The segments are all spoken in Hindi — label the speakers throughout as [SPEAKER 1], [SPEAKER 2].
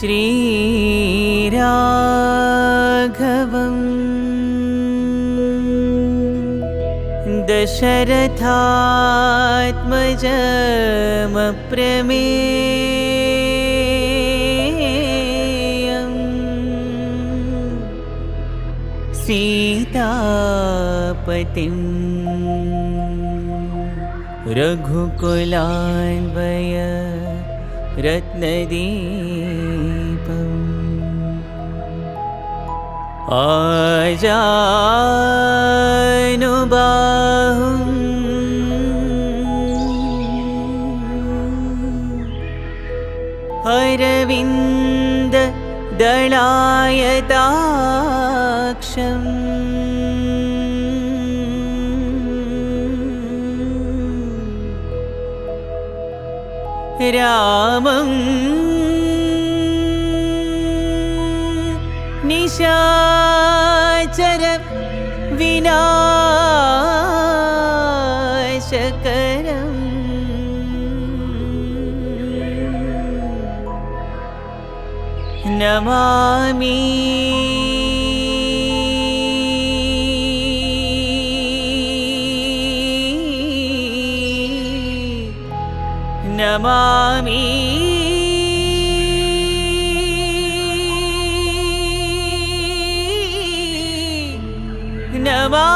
[SPEAKER 1] श्रीराघवं दशरथात्मजमप्रमेयं सीतापतिं रघुकुलान्वय रत्नदीपम् आजानुबाहुं अरविन्ददलायताक्षं रामं निशाचर विनाशकरं नमामि। नमामि नमामि।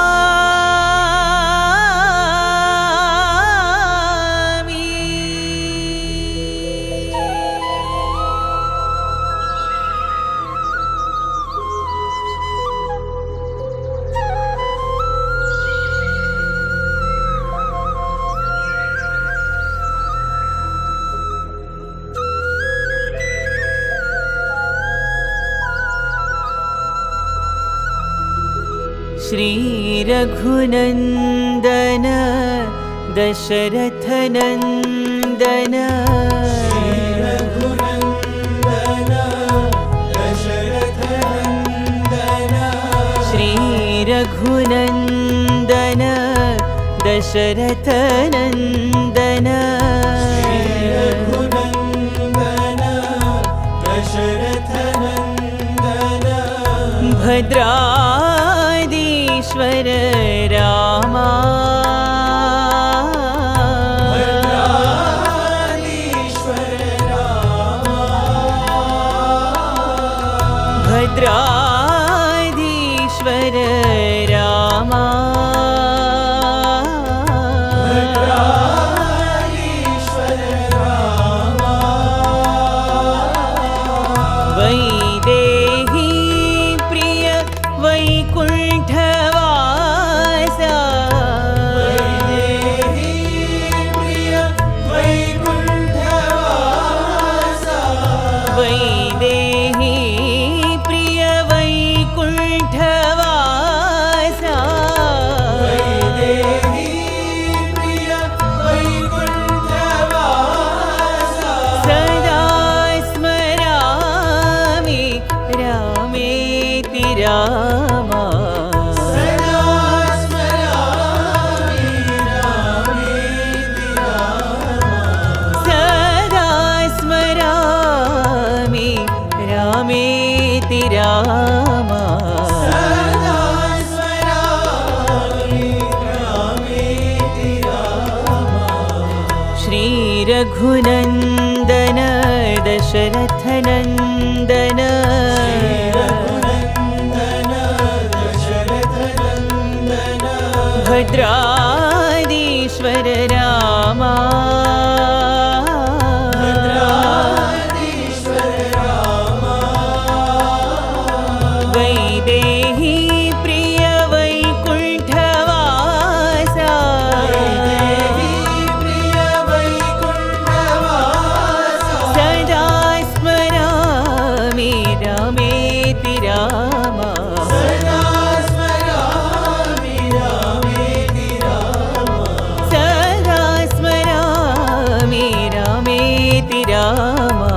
[SPEAKER 1] श्रीरघुनन्दन दशरथनन्दन श्रीरघुनन्दन दशरथनन्दन भद्राधीश्वर रामा भद्राधीश्वर रामा वैदेही प्रिय वैकुण्ठवासा वैदेही प्रिय वैकुण्ठवासा सदा स्मरामि रामेति रामा सदा स्मरामि रामेति रामा श्रीरघुनन्दन दशरथनन्दन भद्राधीश्वर रामा वैदेही प्रिय वैकुण्ठवासा सदा स्मरामि रामेति रामा सदा स्मरामि रामेति रामा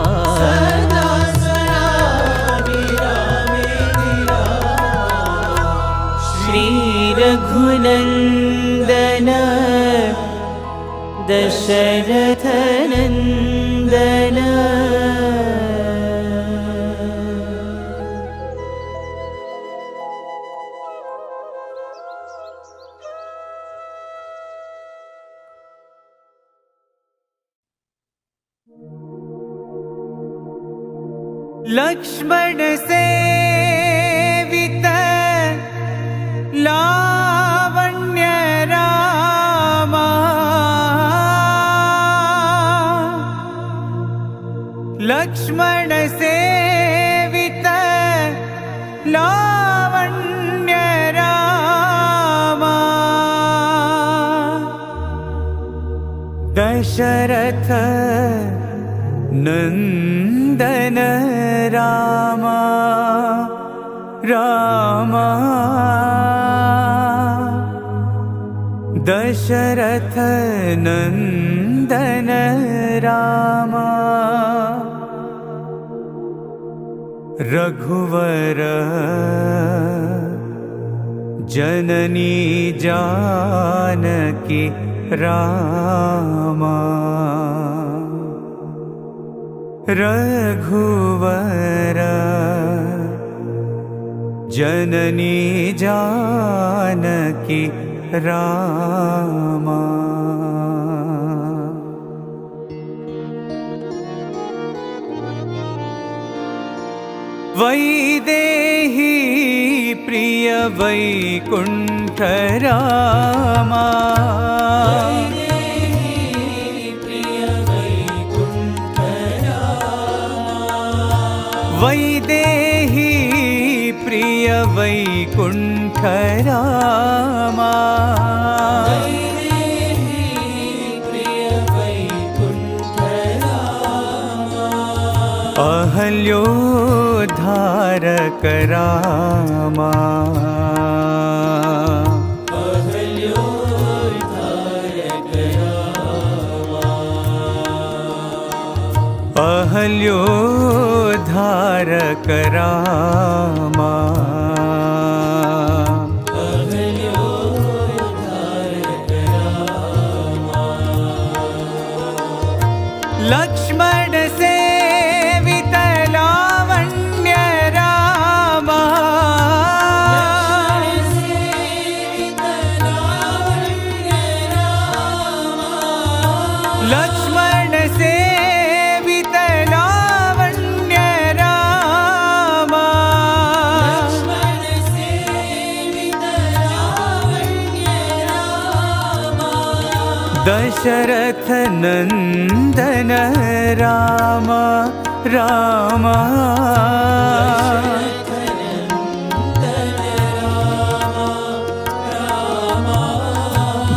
[SPEAKER 1] श्रीरघुनन्दन दशरथनन्दन लक्ष्मण सेवित लावण्य रामा लक्ष्मण सेवित लावण्य रामा दशरथ नंदन रामा रामा दशरथ नंदन रामा रघुवर जननी जानकी रामा रघुवर जननी जानकी रामा वैदेही प्रिय वैकुंठ रामा वैदेही प्रिय वैकुंठ रामा अहल्योद्धारक रामा अहल्योद्धारक रामा लक्ष्मण सेवित लावण्य रामा लक्ष्मण सेवित लावण्य रामा दशरथ नंदन रामा रामा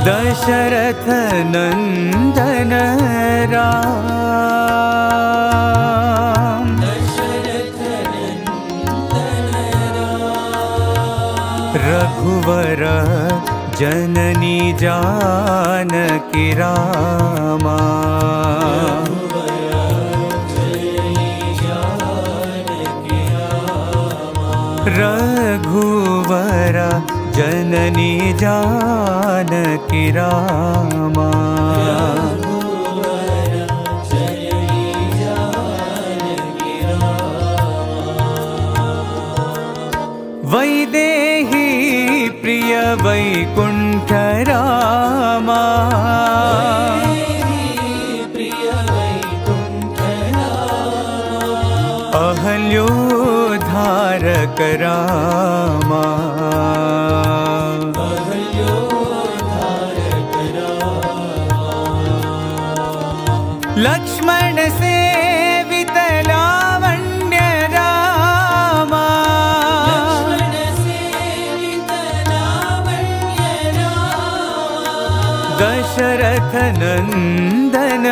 [SPEAKER 1] दशरथ नंदन राम रघुवर जननी जानकी रामा रघुवर जननी जानकी रामा वैदेही प्रिय वैकुंठ रामा अहल्योद्धारक रामा लक्ष्मण सेवित लावण्य रामा दशरथ नंदन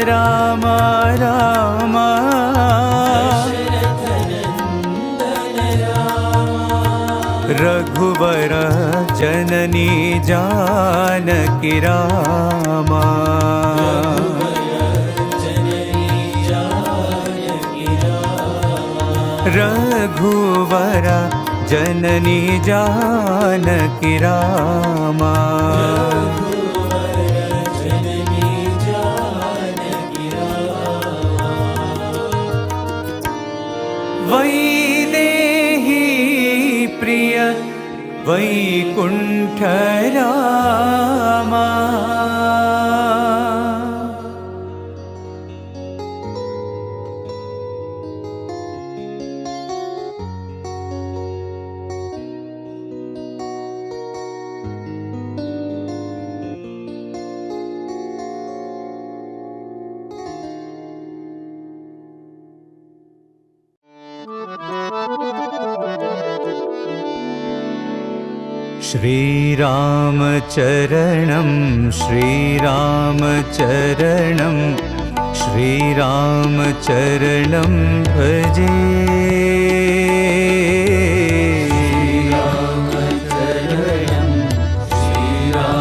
[SPEAKER 1] रामा रामा रघुवर जननी जानकी रामा रघुवर जननी जानकी रामा वैदेही प्रिय वैकुंठ रामा श्रीरामचरणं श्रीरामचरणं श्रीरामचरणं भजे। श्रीरामचरणं श्रीरामचरणं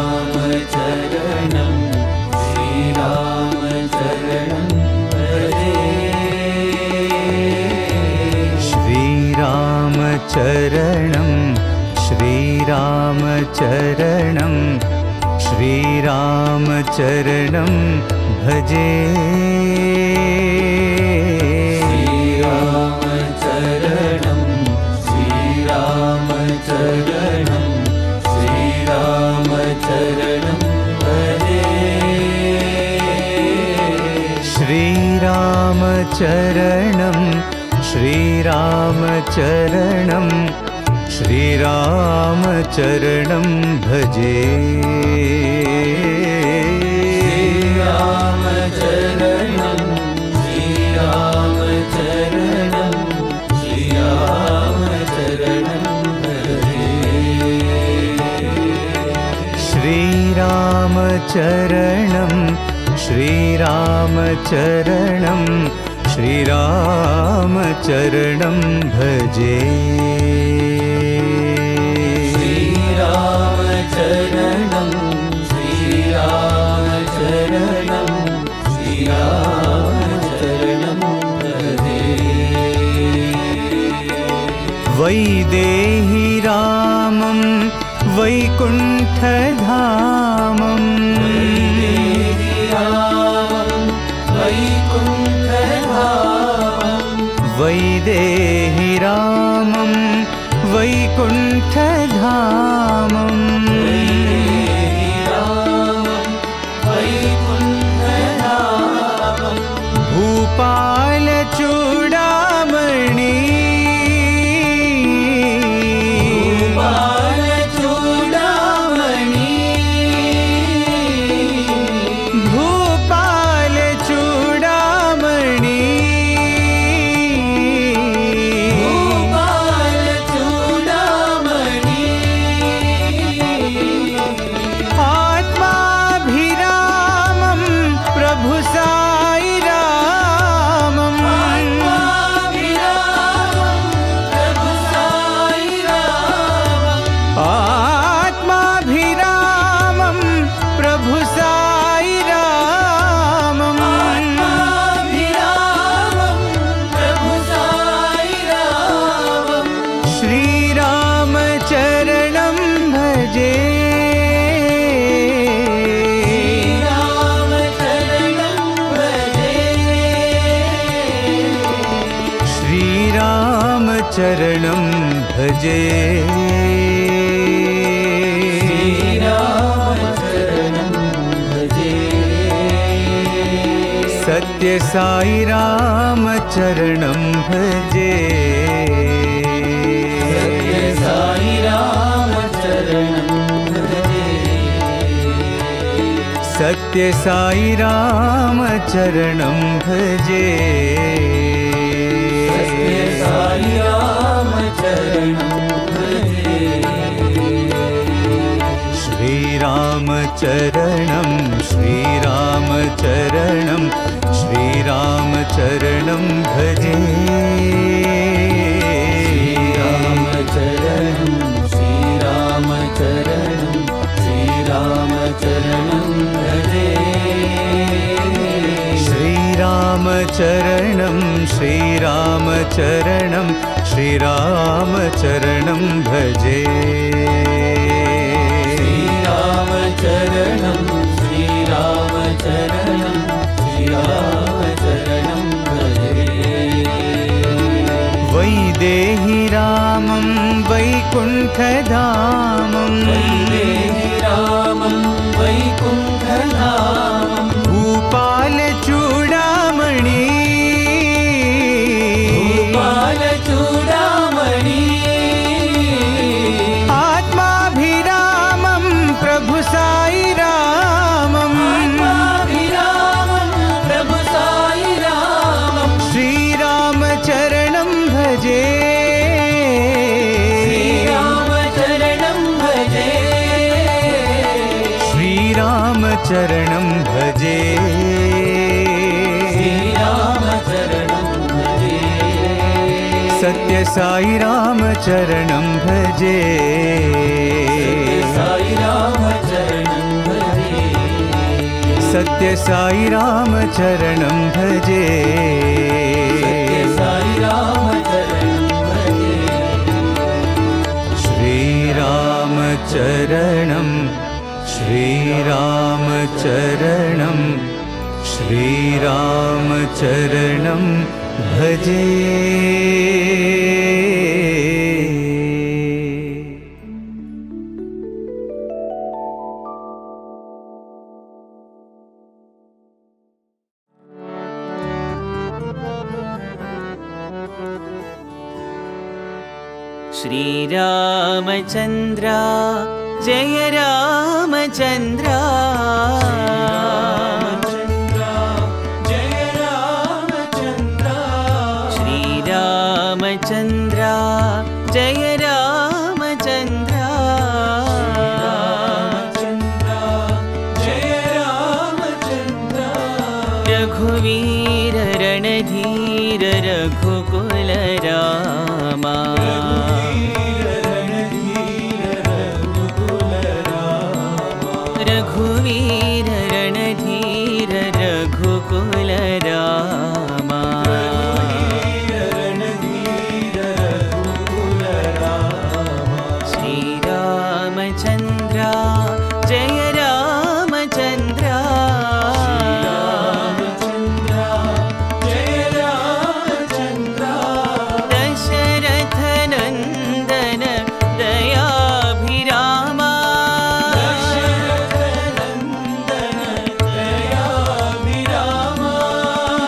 [SPEAKER 1] श्रीरामचरणं भजे।
[SPEAKER 2] श्रीरामचरणं श्रीरामचरणं श्रीरामचरणं भजे।
[SPEAKER 1] श्रीरामचरणं श्रीरामचरणं श्रीरामचरणं भजे।
[SPEAKER 2] श्रीरामचरणं श्रीरामचरणं श्रीरामचरणं भजे।
[SPEAKER 1] श्रीरामचरणं श्रीरामचरणं श्रीरामचरणं भजे।
[SPEAKER 2] श्रीरामचरणं श्रीरामचरणं श्रीरामचरणं भजे।
[SPEAKER 1] वैदेही रामं वैकुण्ठधामं वैदेही रामं वैकुण्ठधामं भूपालचूडामणि श्रीरामचरणं भजे। श्रीरामचरणं भजे।
[SPEAKER 2] श्रीरामचरणं भजे।
[SPEAKER 1] सत्य साई रामचरणं भजे।
[SPEAKER 2] साई रामचरणं भजे।
[SPEAKER 1] सत्य साई रामचरणं भजे।
[SPEAKER 2] साई रामचरणं भजे।
[SPEAKER 1] श्रीरामचरणं श्रीरामचरणं श्रीरामचरणं भजे।
[SPEAKER 2] श्रीरामचरणं श्रीरामचरणं श्रीरामचरणं भजे।
[SPEAKER 1] श्रीरामचरणं श्रीरामचरणं श्रीरामचरणं भजे।
[SPEAKER 2] श्रीरामचरणं श्रीरामचरणं श्रीरामचरणं भजे।
[SPEAKER 1] वैदेही रामं वैकुण्ठधामं
[SPEAKER 2] वैदेही रामं वैकुण्ठधामं
[SPEAKER 1] भूपालचूडामणि
[SPEAKER 2] भूपालचूडामणि
[SPEAKER 1] आत्मा रामचरणं भजे
[SPEAKER 2] श्रीरामचरणं भजे
[SPEAKER 1] सत्य साई रामचरणं भजे
[SPEAKER 2] साई रामचरणं भजे
[SPEAKER 1] सत्य साई रामचरणं भजे
[SPEAKER 2] साई रामचरणं भजे
[SPEAKER 1] श्रीरामचरणं श्रीरामचरणं श्रीरामचरणं भजे
[SPEAKER 3] श्रीरामचन्द्र जय रामचन्द्र
[SPEAKER 2] जय रामचन्द्र
[SPEAKER 3] श्रीरामचन्द्र जय रामचन्द्र
[SPEAKER 2] जय रामचन्द्र
[SPEAKER 3] रघुवीर रणधीर रघुकुल रामा रघुवीर रणधीर रघुकुल रामा श्रीरामचन्द्र जय रामचन्द्र
[SPEAKER 2] जय रामचन्द्र
[SPEAKER 3] दशरथ नन्दन दयाभिरामा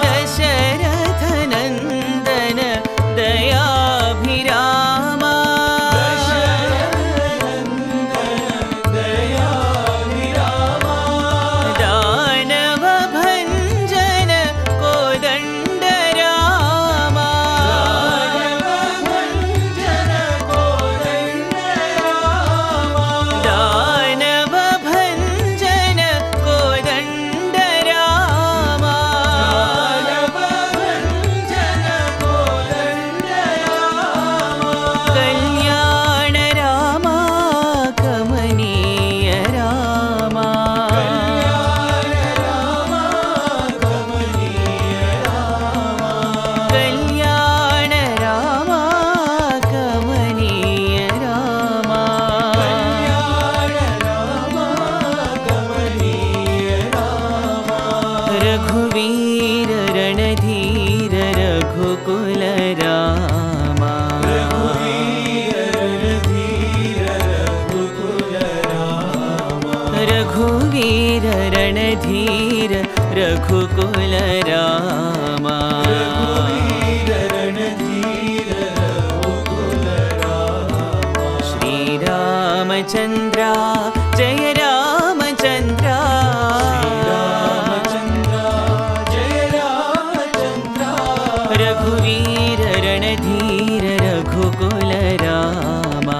[SPEAKER 3] दशरथ नन्दन दयाभिरामा दानव भञ्जन कोदण्ड रामा दानव भञ्जन कोदण्ड रामा कल्याण रामा कमनीय रामा कल्याण रामा कमनीय रामा रघुवीर रणधीर रघुकुल रामा रघुवीर रणधीर रघुकुल रामा श्रीरामचन्द्र जय रामचन्द्र रघुवीर रणधीर रघुकुल रामा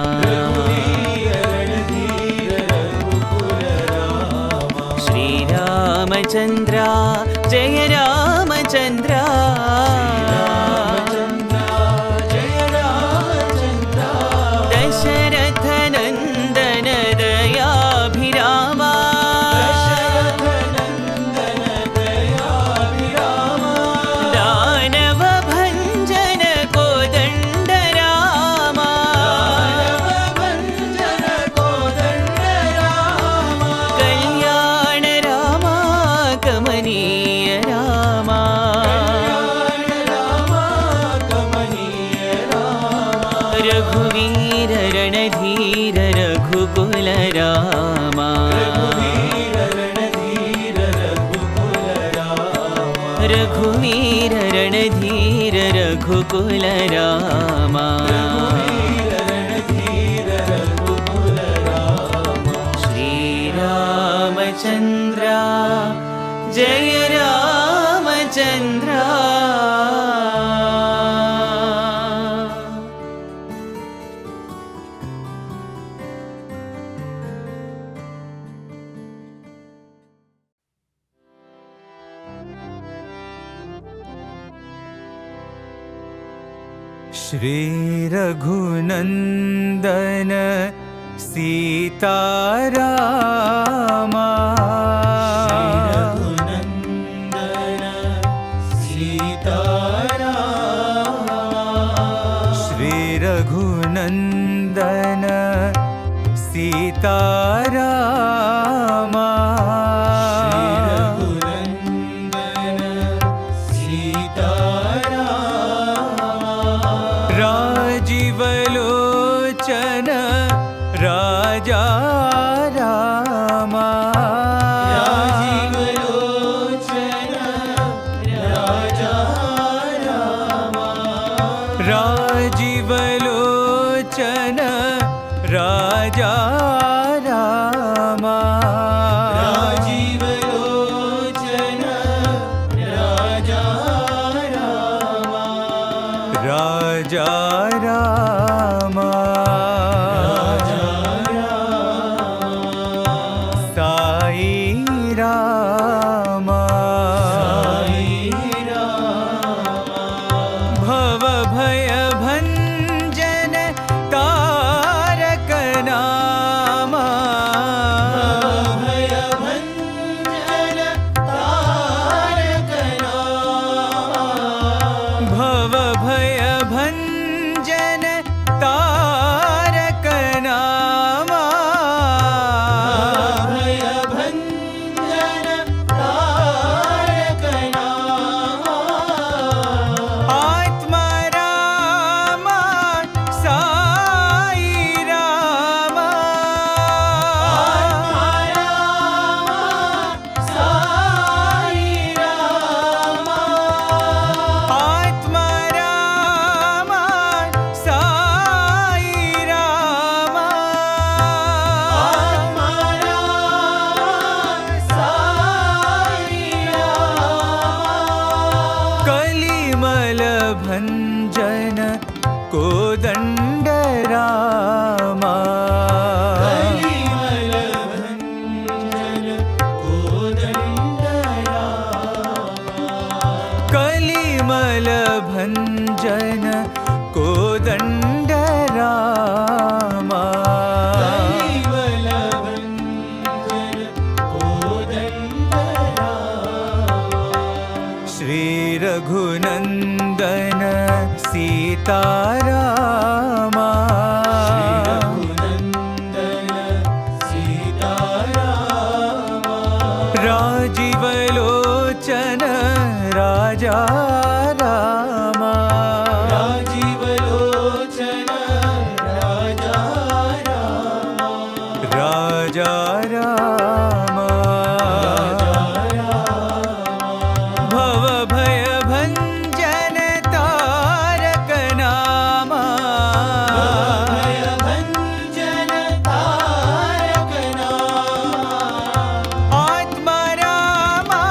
[SPEAKER 3] श्रीरामचन्द्र जय रामचन्द्र दशरथ नन्दन दयाभिरामा दानव भञ्जन कोदण्ड रामा कल्याण रामा कमनीय रामा रघुवीर रणधीर रघुकुल रामा रघुवीर रणधीर रघुकुल रामा श्रीरामचन्द्र जय रामचन्द्र
[SPEAKER 1] श्री रघुनंदन सीतारामा श्री रघुनंदन सीतारामा राजीवलोचन राजा रामा राजीवलोचन राजा रामा राजा रामा साई रामा भव भय भंजन तारक नामा भव भय भंजन तारक नामा आत्मा रामा साई रामा आत्मा रामा साई रामा कलिमल भंजन कोदंड रामा कलिमल भंजन कोदंड रामा श्री रघुनंदन सीतारामा राजीवलोचन राजा रामा राजा रामा भव भय भंजन तारक नामा आत्मा रामा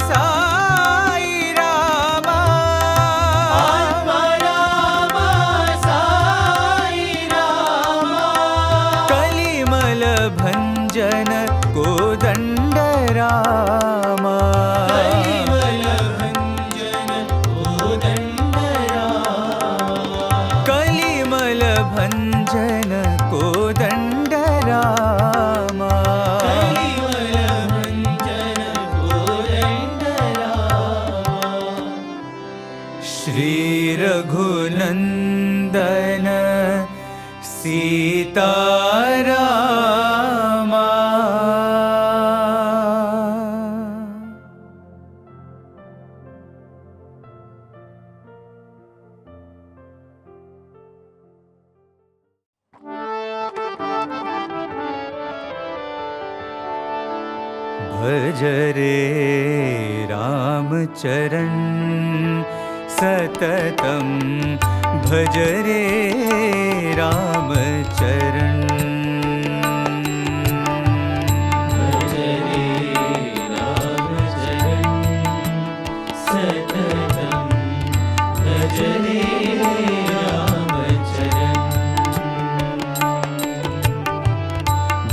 [SPEAKER 1] साई रामा कलिमल भंजन कोदंड रामा कलिमल भंजन कोदंड रामा श्री रघुनंदन सीतारामा भज रे राम चरण सततम भज रे राम चरण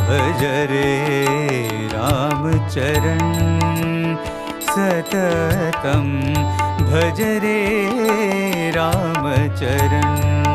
[SPEAKER 1] भज रे राम चरण सततम भज रे राम चरण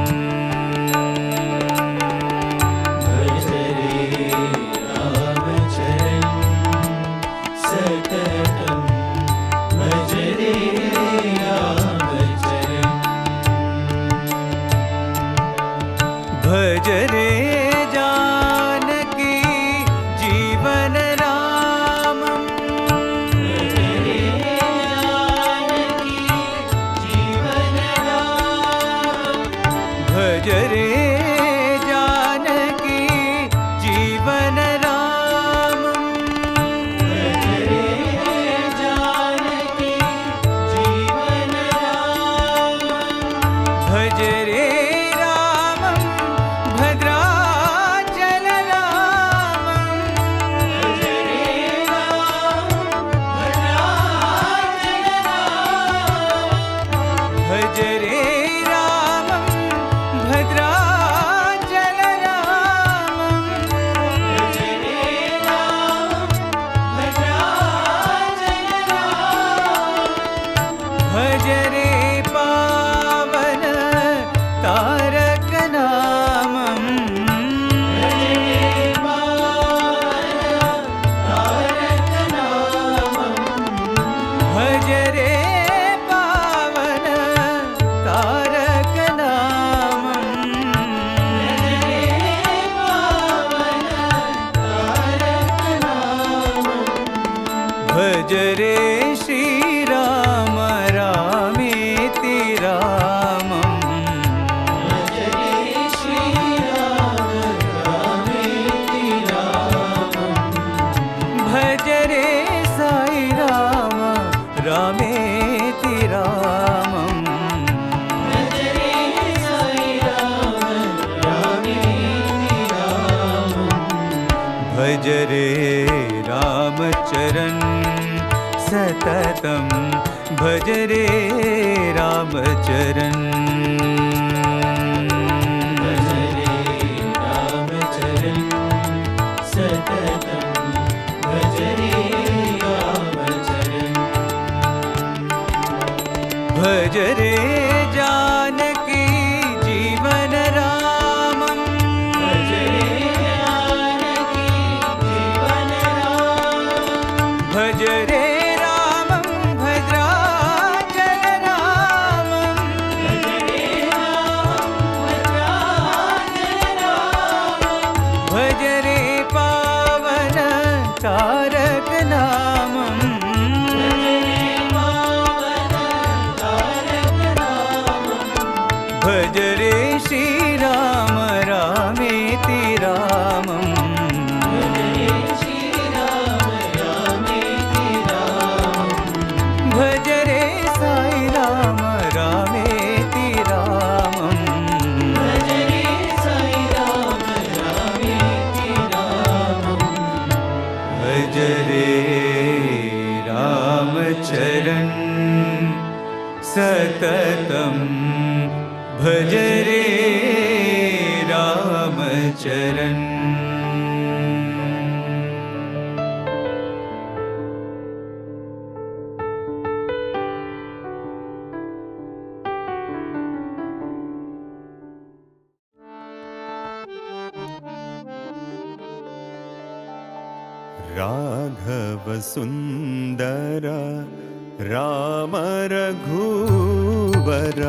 [SPEAKER 1] भज रे श्रीराम रामेति रामम् भज रे साई राम रामेति रामम् भज रे रामचरण सततं भज रे रामचरण भज रे जानकी जीवन रामम् भज रे रामं भद्राचल रामम् भज रे पावन तारक नामम् भज रे श्रीराम रामेति रामम् भज रे साई राम रामेति रामम् भज रे रामचरण सततं भज रे रामचरण
[SPEAKER 4] राघव सुंदर राम रघुवर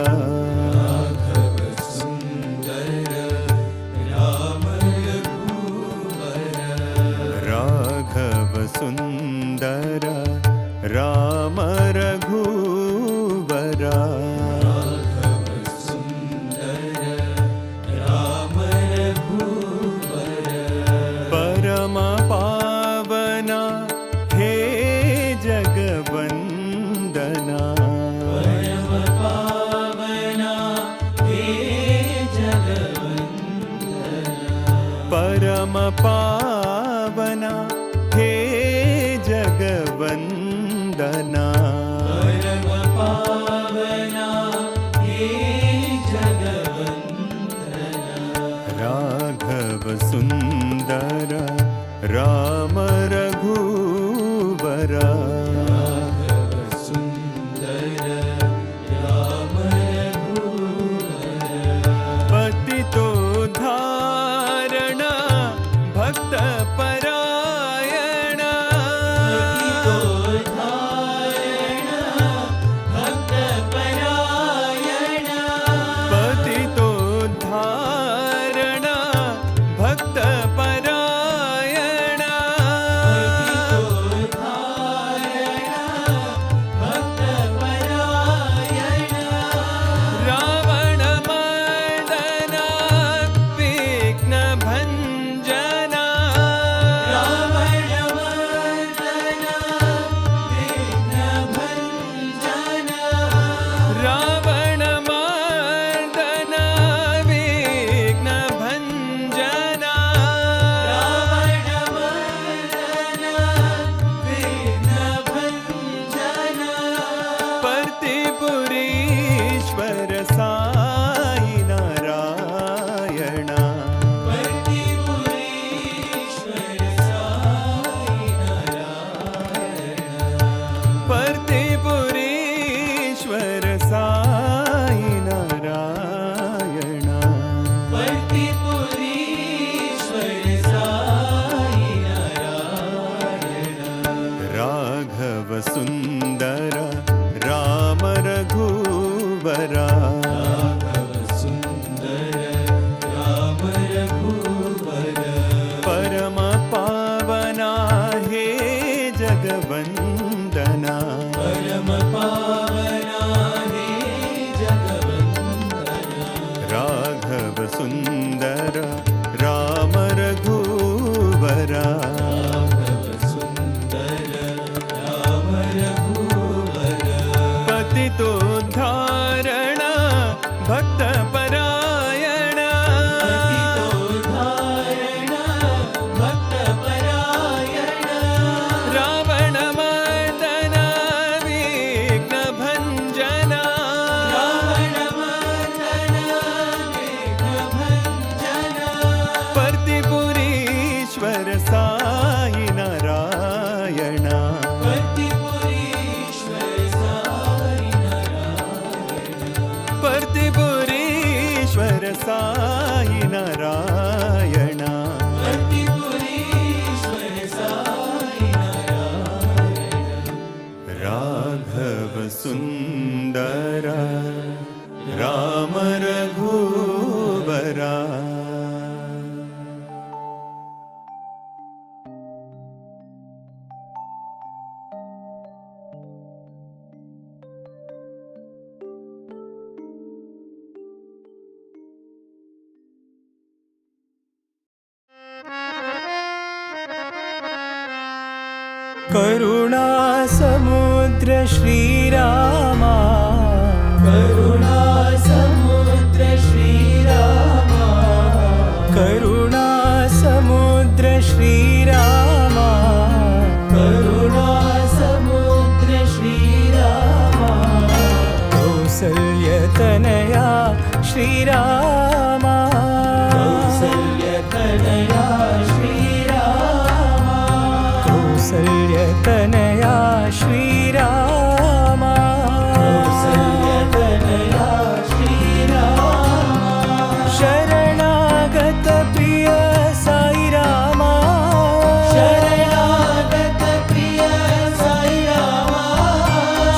[SPEAKER 4] राघव सुंदर राम रघुवर परम पावना हे जगवंदना परम पावना हे जगवंदना राघव सुंदर राम रघुवर पतितो धारण भक्त परायण पतितो धारण भक्त परायण रावण मर्दन विघ्न भंजना रावण मर्दन विघ्न भंजना पर्तिपुरीश्वर साई नारायण पर्तिपुरीश्वर साई नारायण राघव सुंदर राम रघुवरा परम पावना हे जग जगवन्दना
[SPEAKER 2] परम पावना हे जगवन्दना
[SPEAKER 4] राघव सुन्दर राम रघुवरा
[SPEAKER 2] सुन्दर राम रघुवर
[SPEAKER 4] पतितोद्धारण भक्तपरायण
[SPEAKER 2] पतितोद्धारण भक्तपरायण
[SPEAKER 4] रावणमर्दन विघ्नभञ्जन
[SPEAKER 2] रावणमर्दन विघ्नभञ्जन
[SPEAKER 4] पर्तिपुरीश्वर साई नारायण
[SPEAKER 2] पतिपुरीश्वर साई नारायण
[SPEAKER 4] पर्तिपुरीश्वर साई नारायण
[SPEAKER 2] पतिपुरीश्वर साई नारायण
[SPEAKER 4] राघव सुन्दर राम रघुवरा
[SPEAKER 3] करुणा समुद्र श्रीरामा
[SPEAKER 2] करुणा समुद्र श्रीरामा
[SPEAKER 3] करुणा समुद्र श्रीरामा
[SPEAKER 2] करुणा समुद्र श्रीरामा
[SPEAKER 3] कौसल्यतनया श्रीरामा
[SPEAKER 2] कौसल्यतनया श्रीरामा
[SPEAKER 3] कौसल्यतनया श्रीरामा
[SPEAKER 2] कौसल्यतनया श्रीरामा
[SPEAKER 3] शरणागत प्रिय साई रामा
[SPEAKER 2] शरणागत प्रिय साई रामा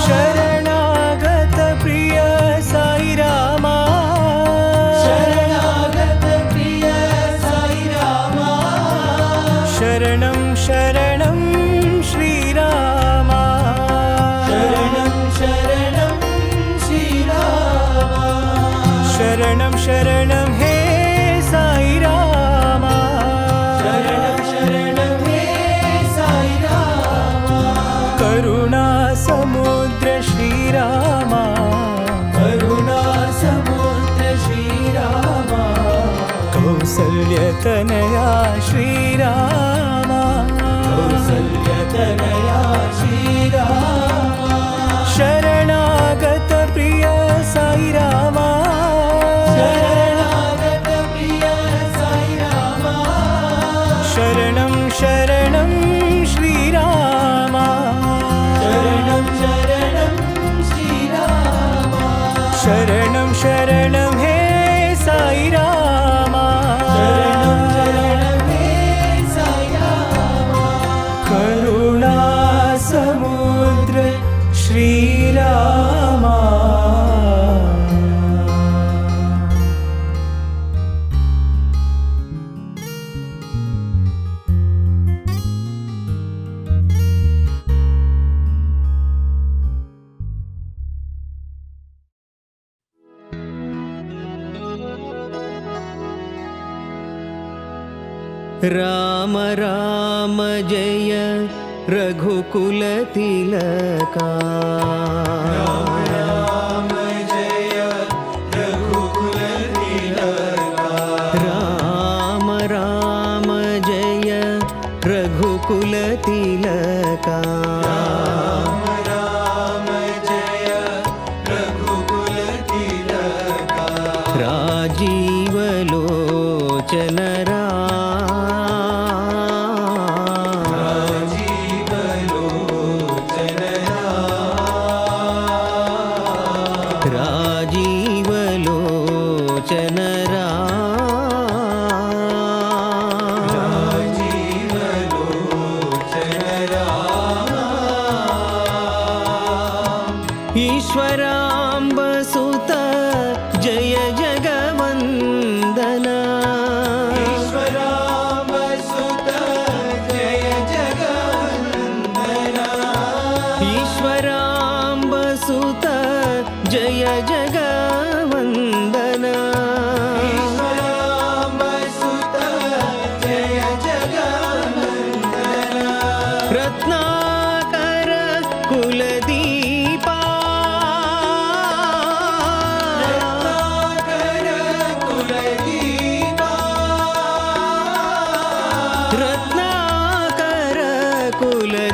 [SPEAKER 3] शरणागत प्रिय साई रामा
[SPEAKER 2] शरणागत प्रिय साई रामा
[SPEAKER 3] शरणं शरणं श्रीरामा
[SPEAKER 2] शरणं शरणं श्रीरामा
[SPEAKER 3] शरणं शरणं हे साई रामा
[SPEAKER 2] शरणं शरणं हे साई रामा
[SPEAKER 3] करुणा समुद्र श्रीरामा
[SPEAKER 2] करुणा समुद्र श्रीरामा
[SPEAKER 3] कौसल्यतनया श्रीरामा
[SPEAKER 2] कौसल्यतनया श्रीरामा
[SPEAKER 3] शरणागत प्रिय साई रामा
[SPEAKER 2] शरणागत प्रिय साई रामा
[SPEAKER 3] शरणं शरणं श्रीरामा
[SPEAKER 2] शरणं शरणं श्रीरामा
[SPEAKER 3] शरणं शरणं हे साई रामा
[SPEAKER 2] शरणं शरणं हे साई रामा
[SPEAKER 3] करुणा समुद्र श्रीरामा राम राम जय रघुकुल तिलका
[SPEAKER 2] राम जय रघुकुल तिलका
[SPEAKER 3] राम राम जय रघुकुल तिलका
[SPEAKER 2] राम राम जय रघुकुल तिलका
[SPEAKER 3] राजीव लोचन
[SPEAKER 2] राजीवलोचन
[SPEAKER 3] राजीव लोचन ईश्वराम्ब सुत जय जगवन्दना
[SPEAKER 2] ईश्वराम्ब सुत जय जगवन्दना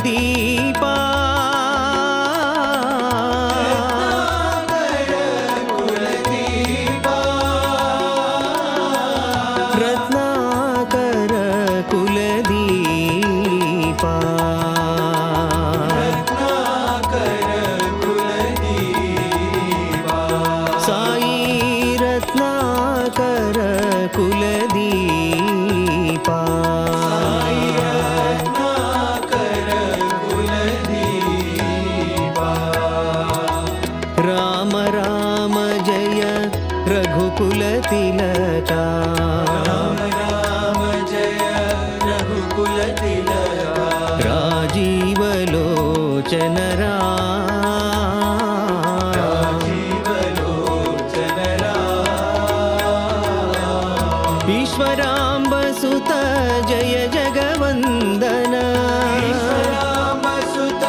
[SPEAKER 3] कुलदीपा रत्नाकर कुलदीपा साई रत्नाकर कुलदीपा राम राम जय रघुकुल तिलका
[SPEAKER 2] राम जय रघुकुल तिलका
[SPEAKER 3] राजीव लोचन
[SPEAKER 2] जीवलोचन
[SPEAKER 3] ईश्वराम्ब सुत जय जगवन्दन
[SPEAKER 2] राम सुत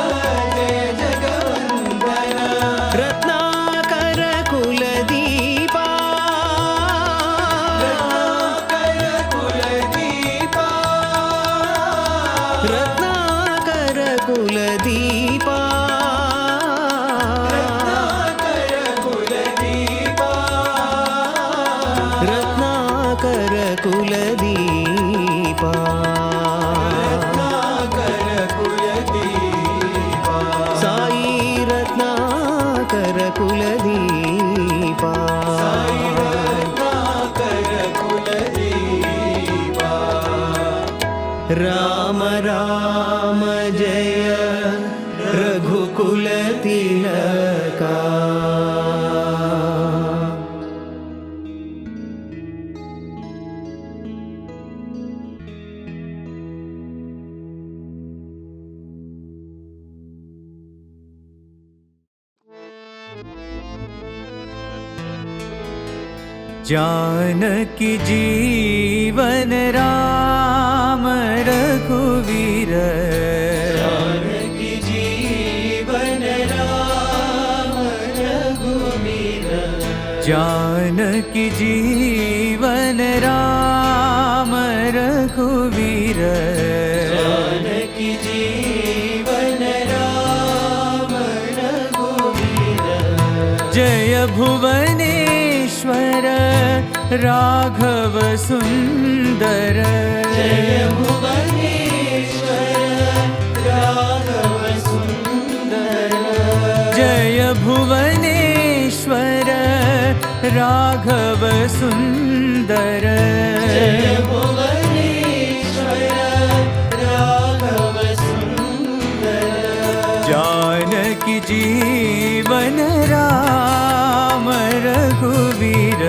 [SPEAKER 2] जय जगवन्दन
[SPEAKER 3] रत्नाकर कुलदीपा
[SPEAKER 2] रत्नाकर कुलदीपा
[SPEAKER 3] रत्नाकर कुलदीपा
[SPEAKER 2] रत्नाकर कुलदीपा
[SPEAKER 3] रत्नाकर कुलदीपा
[SPEAKER 2] रत्नाकर कुलदीपा
[SPEAKER 3] साई रत्नाकर कुलदीपा
[SPEAKER 2] रत्नाकर कुलदीपा
[SPEAKER 3] राम राम जय रघुकुल तिलका
[SPEAKER 1] जानकी जीवन राम रघुवीर
[SPEAKER 2] जानकी जीवन राम रघुवीर
[SPEAKER 1] जानकी जीवन राम रघुवीर
[SPEAKER 2] जानकी जीवन राम रघुवीर
[SPEAKER 1] जय भुवनेश्वर राघव सुंदर
[SPEAKER 2] जय भुवनेश्वर राघव सुंदर
[SPEAKER 1] जय भुवनेश्वर राघव सुंदर
[SPEAKER 2] जय भुवनेश्वर राघव सुंदर
[SPEAKER 1] जानकी जीवन राम रघुवीर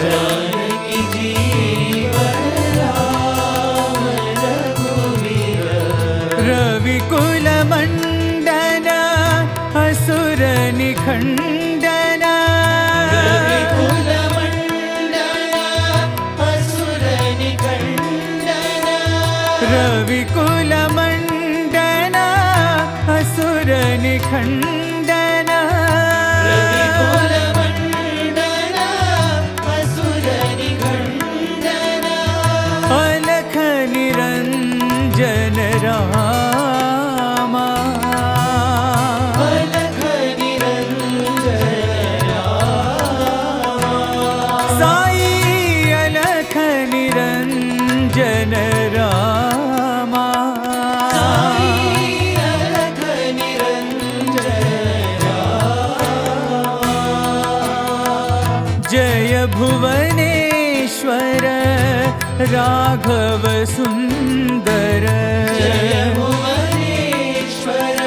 [SPEAKER 2] जानकी जीवन राम रघुवीर
[SPEAKER 1] रविकुल मंडन असुर निखंडन
[SPEAKER 2] रविकुल मंडन असुर निखंडन
[SPEAKER 1] रविकुल मंडन असुर निखंडन
[SPEAKER 2] रविकुल मंडन असुर निखंडन
[SPEAKER 1] अलख निरंजन रामा
[SPEAKER 2] अलख निरंजन रामा
[SPEAKER 1] साई अलख निरंजन रामा
[SPEAKER 2] साई अलख निरंजन रामा
[SPEAKER 1] जय भुवनेश्वर राघव सुंदर
[SPEAKER 2] जय भुवनेश्वर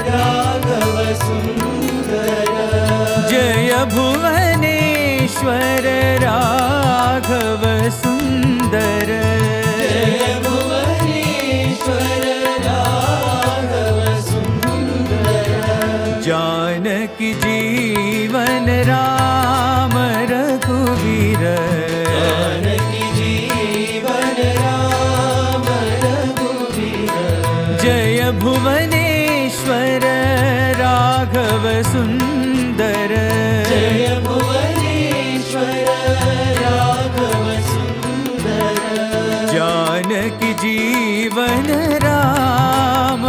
[SPEAKER 2] राघव सुंदर
[SPEAKER 1] जय भुवनेश्वर राघव सुंदर
[SPEAKER 2] जय भुवनेश्वर राघव सुंदर
[SPEAKER 1] जानकी जीवन राम रघुवीर
[SPEAKER 2] जानकी जीवन राम रघुवीर
[SPEAKER 1] जय भुवनेश्वर राघव सुंदर
[SPEAKER 2] जय भुवनेश्वर राघव सुंदर
[SPEAKER 1] जानकी जीवन राम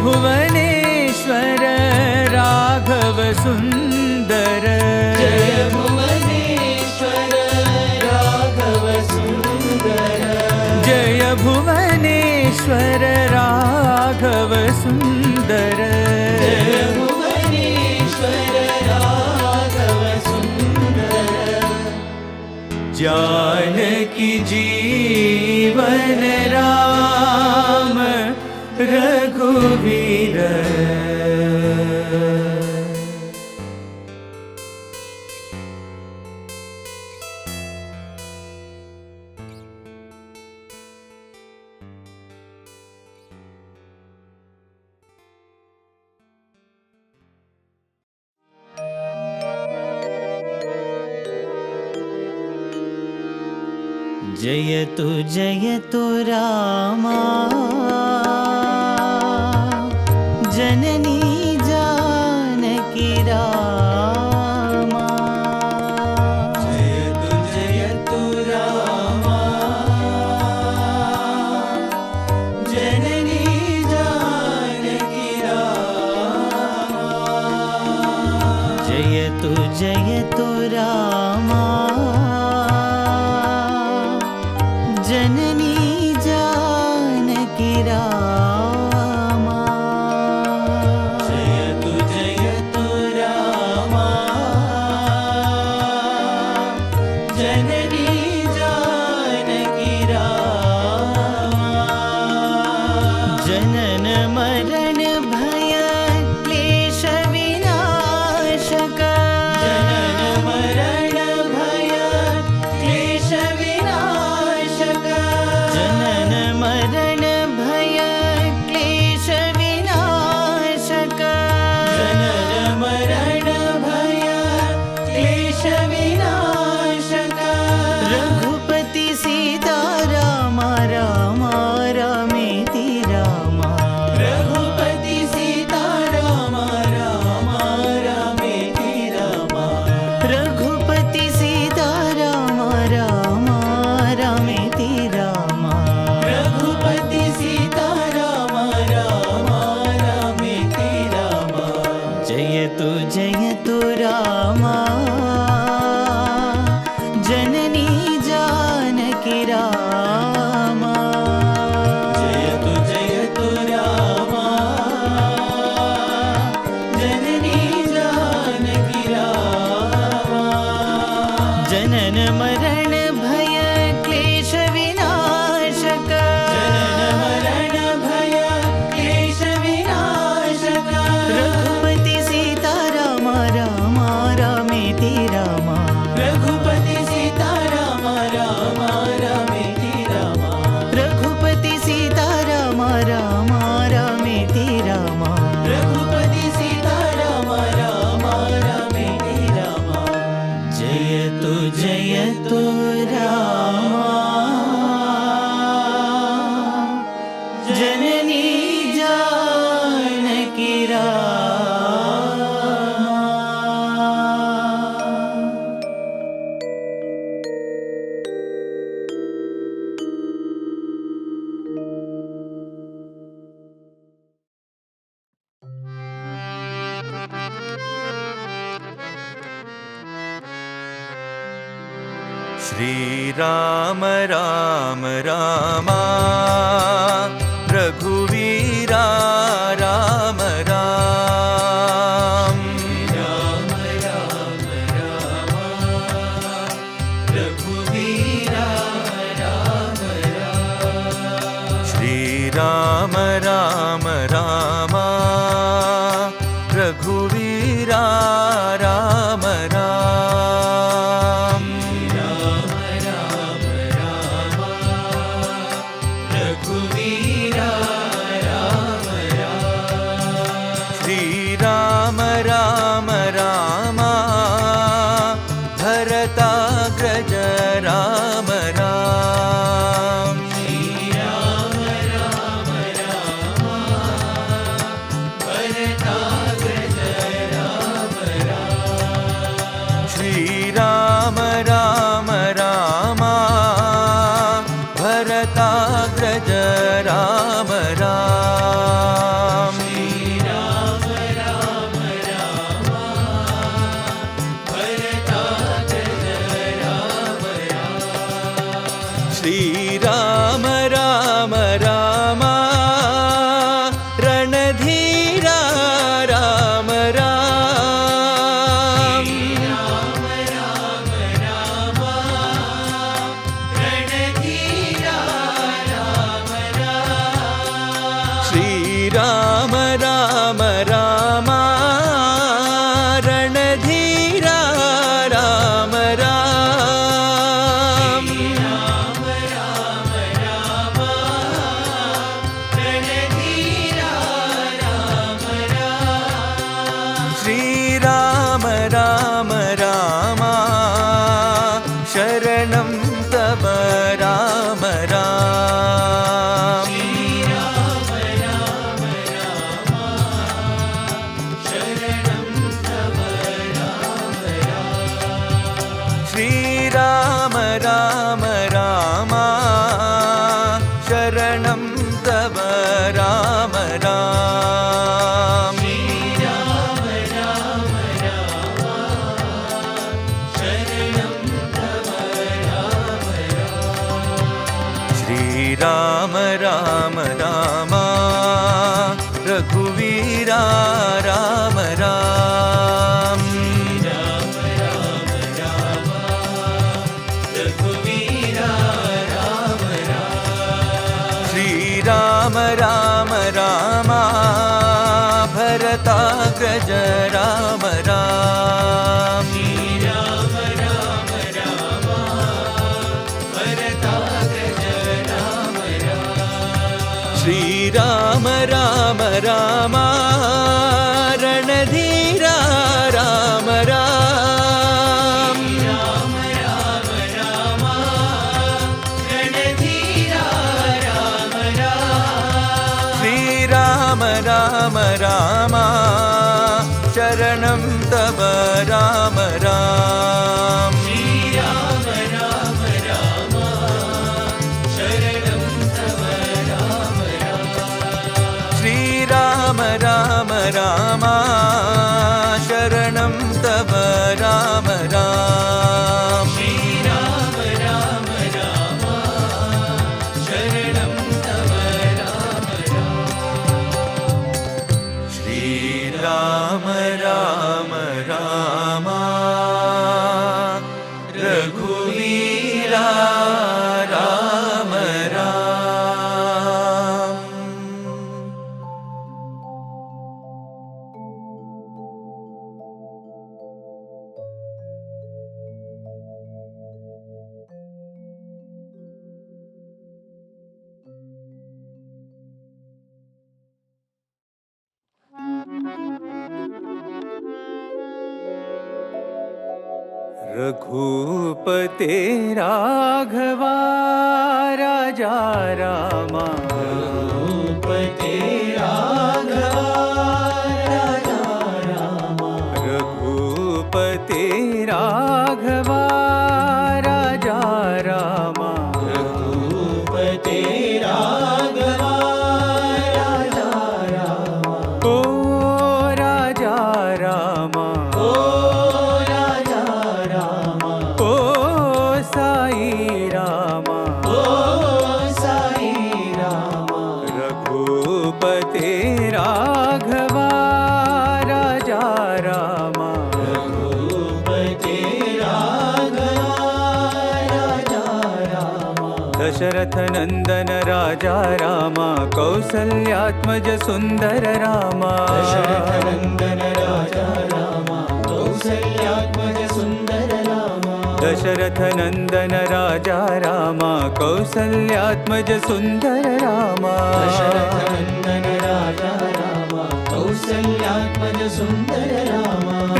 [SPEAKER 1] भुवनेश्वर राघव सुन्दर
[SPEAKER 2] जय भुवनेश्वर राघव सुन्दर
[SPEAKER 1] जय भुवनेश्वर राघव सुन्दर
[SPEAKER 2] जय भुवनेश्वर राघव सुन्दर
[SPEAKER 1] जानकी जीवन राम रघुवीर
[SPEAKER 3] जयतु रामा जननी जानकी रामा
[SPEAKER 2] जयतु रामा जननी जानकी रामा
[SPEAKER 3] जयतु रामा जननी जानकी रामा
[SPEAKER 2] जयतु रामा जननी जानकी रामा
[SPEAKER 3] जनन मरण भय क्लेश विनाशक
[SPEAKER 2] जनन मरण भय क्लेश विनाशक
[SPEAKER 3] जनन मरण भय क्लेश विनाशक
[SPEAKER 2] जनन मरण भय क्लेश विनाशक
[SPEAKER 3] रघुपति सीता रामा रामा रामेति रामा
[SPEAKER 2] रघुपति सीता रामा रामा रामेति रामा
[SPEAKER 3] रघुपति सीता रामा रामा रामेति रामा
[SPEAKER 2] रघुपति सीता रामा रामा रामेति रामा
[SPEAKER 3] जयतु रामा जननी जानकी रामा
[SPEAKER 2] जयतु रामा जननी जानकी रामा
[SPEAKER 3] जनन मरण भय क्लेश विनाशक
[SPEAKER 2] जनन मरण भय क्लेश विनाशक
[SPEAKER 3] रघुपति सीता रामा रामा रामेति रामा
[SPEAKER 2] रघुपति सीता रामा रामा रामेति रामा
[SPEAKER 3] रघुपति सीता रामा रामा रामेति रामा
[SPEAKER 2] रघुपति सीता रामा रामा रामेति रामा
[SPEAKER 3] जयतु रामा जननी जानकी रामा
[SPEAKER 1] श्रीराम राम रामा रघुवीरा राम राम
[SPEAKER 2] राम राम रामा रघुवीरा राम राम
[SPEAKER 1] श्रीराम राम रामा रघुवीरा राम राम
[SPEAKER 2] राम राम रामा रघुवीरा राम राम
[SPEAKER 1] श्रीराम राम रामा भरताग्रज राम राम
[SPEAKER 2] श्रीराम राम रामा
[SPEAKER 1] श्रीराम राम राम रणधीरा राम राम श्रीराम राम राम शरणं तव राम राम श्रीराम राम राम शरणं तव राम राम श्रीराम राम राम रघुवीरा राम राम श्रीराम राम राम भरताग्रज राम राम श्रीराम राम राम रणधीरा राम राम श्रीराम राम राम शरणं तव राम राम श्रीराम राम राम शरणं तव राम राम श्रीराम राम राम रघुवीरा राम राम रघुपते राघवा राजा रामा रघुपते राघवा राजा रामा ओ राजा रामा ओ साई रामा रघुपते राघवा राजा रामा दशरथ नंदन राजा रामा कौसल्यात्मज सुंदर रामा दशरथ नंदन राजा रामा कौसल्यात्मज सुंदर रामा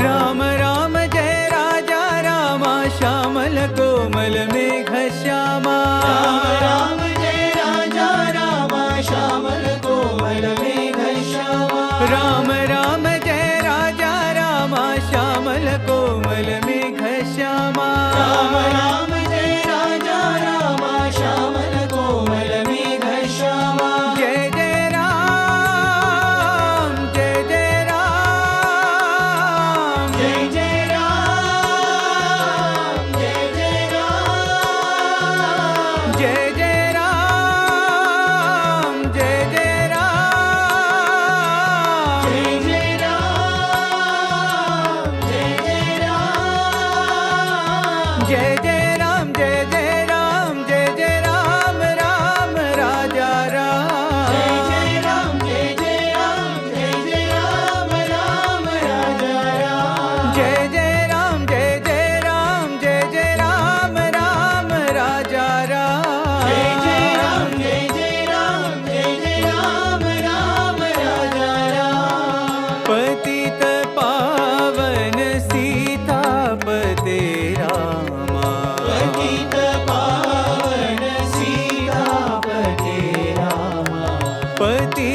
[SPEAKER 1] राम राम जय राजा रामा श्यामल कोमल मेघ श्यामा राम राम जय राजा रामा श्यामल कोमल मेघ श्यामा जय जय राम जय जय राम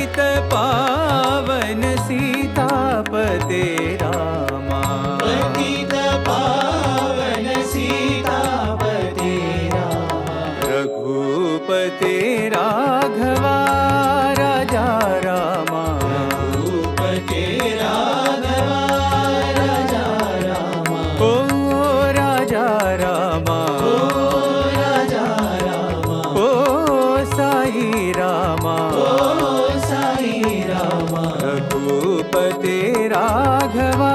[SPEAKER 1] पतित पावन सीतापते रामा
[SPEAKER 3] पतित पावन सीतापते रामा
[SPEAKER 1] रघुपते राघवा राजा रामा
[SPEAKER 3] रघुपते राघवा राजा रामा
[SPEAKER 1] ओ राजा रामा
[SPEAKER 3] ओ राजा रामा
[SPEAKER 1] ओ साई रामा
[SPEAKER 3] ओ साई रामा
[SPEAKER 1] रघुपते राघवा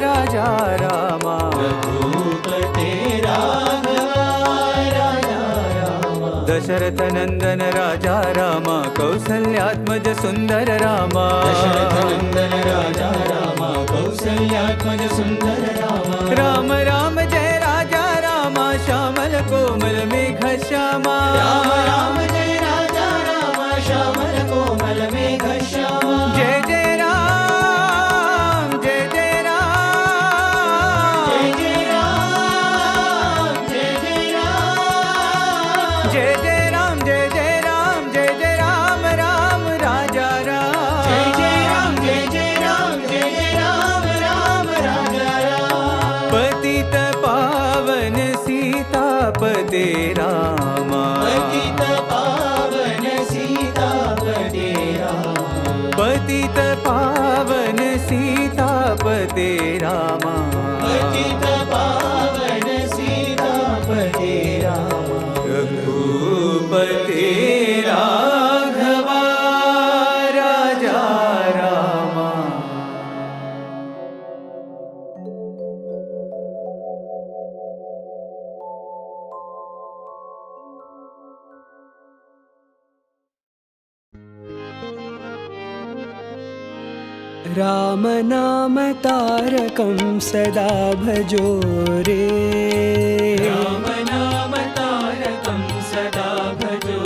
[SPEAKER 1] राजा रामा
[SPEAKER 3] रघुपते राघवा राजा रामा
[SPEAKER 1] दशरथ नंदन राजा रामा कौसल्यात्मज सुंदर रामा
[SPEAKER 3] दशरथ नंदन राजा रामा कौसल्यात्मज सुंदर रामा
[SPEAKER 1] राम राम जय राजा रामा श्यामल कोमल मेघ श्यामा
[SPEAKER 3] राम राम जय राजा रामा श्यामल कोमल मेघ श्यामा
[SPEAKER 1] जय जय राम जय जय राम
[SPEAKER 3] जय जय राम जय जय राम
[SPEAKER 1] जय जय राम जय जय राम जय जय राम राम राजा राम
[SPEAKER 3] जय जय राम जय जय राम जय जय राम राम राजा राम
[SPEAKER 1] पतित पावन सीतापते रामा
[SPEAKER 3] पतित पावन सीतापते रामा
[SPEAKER 1] पतित पावन सीतापते रामा
[SPEAKER 3] पतित पावन सीतापते रामा
[SPEAKER 1] रघुपते राघवा राजा रामा
[SPEAKER 5] राम नाम तारकं सदा भजो रे
[SPEAKER 3] राम नाम तारकं सदा भजो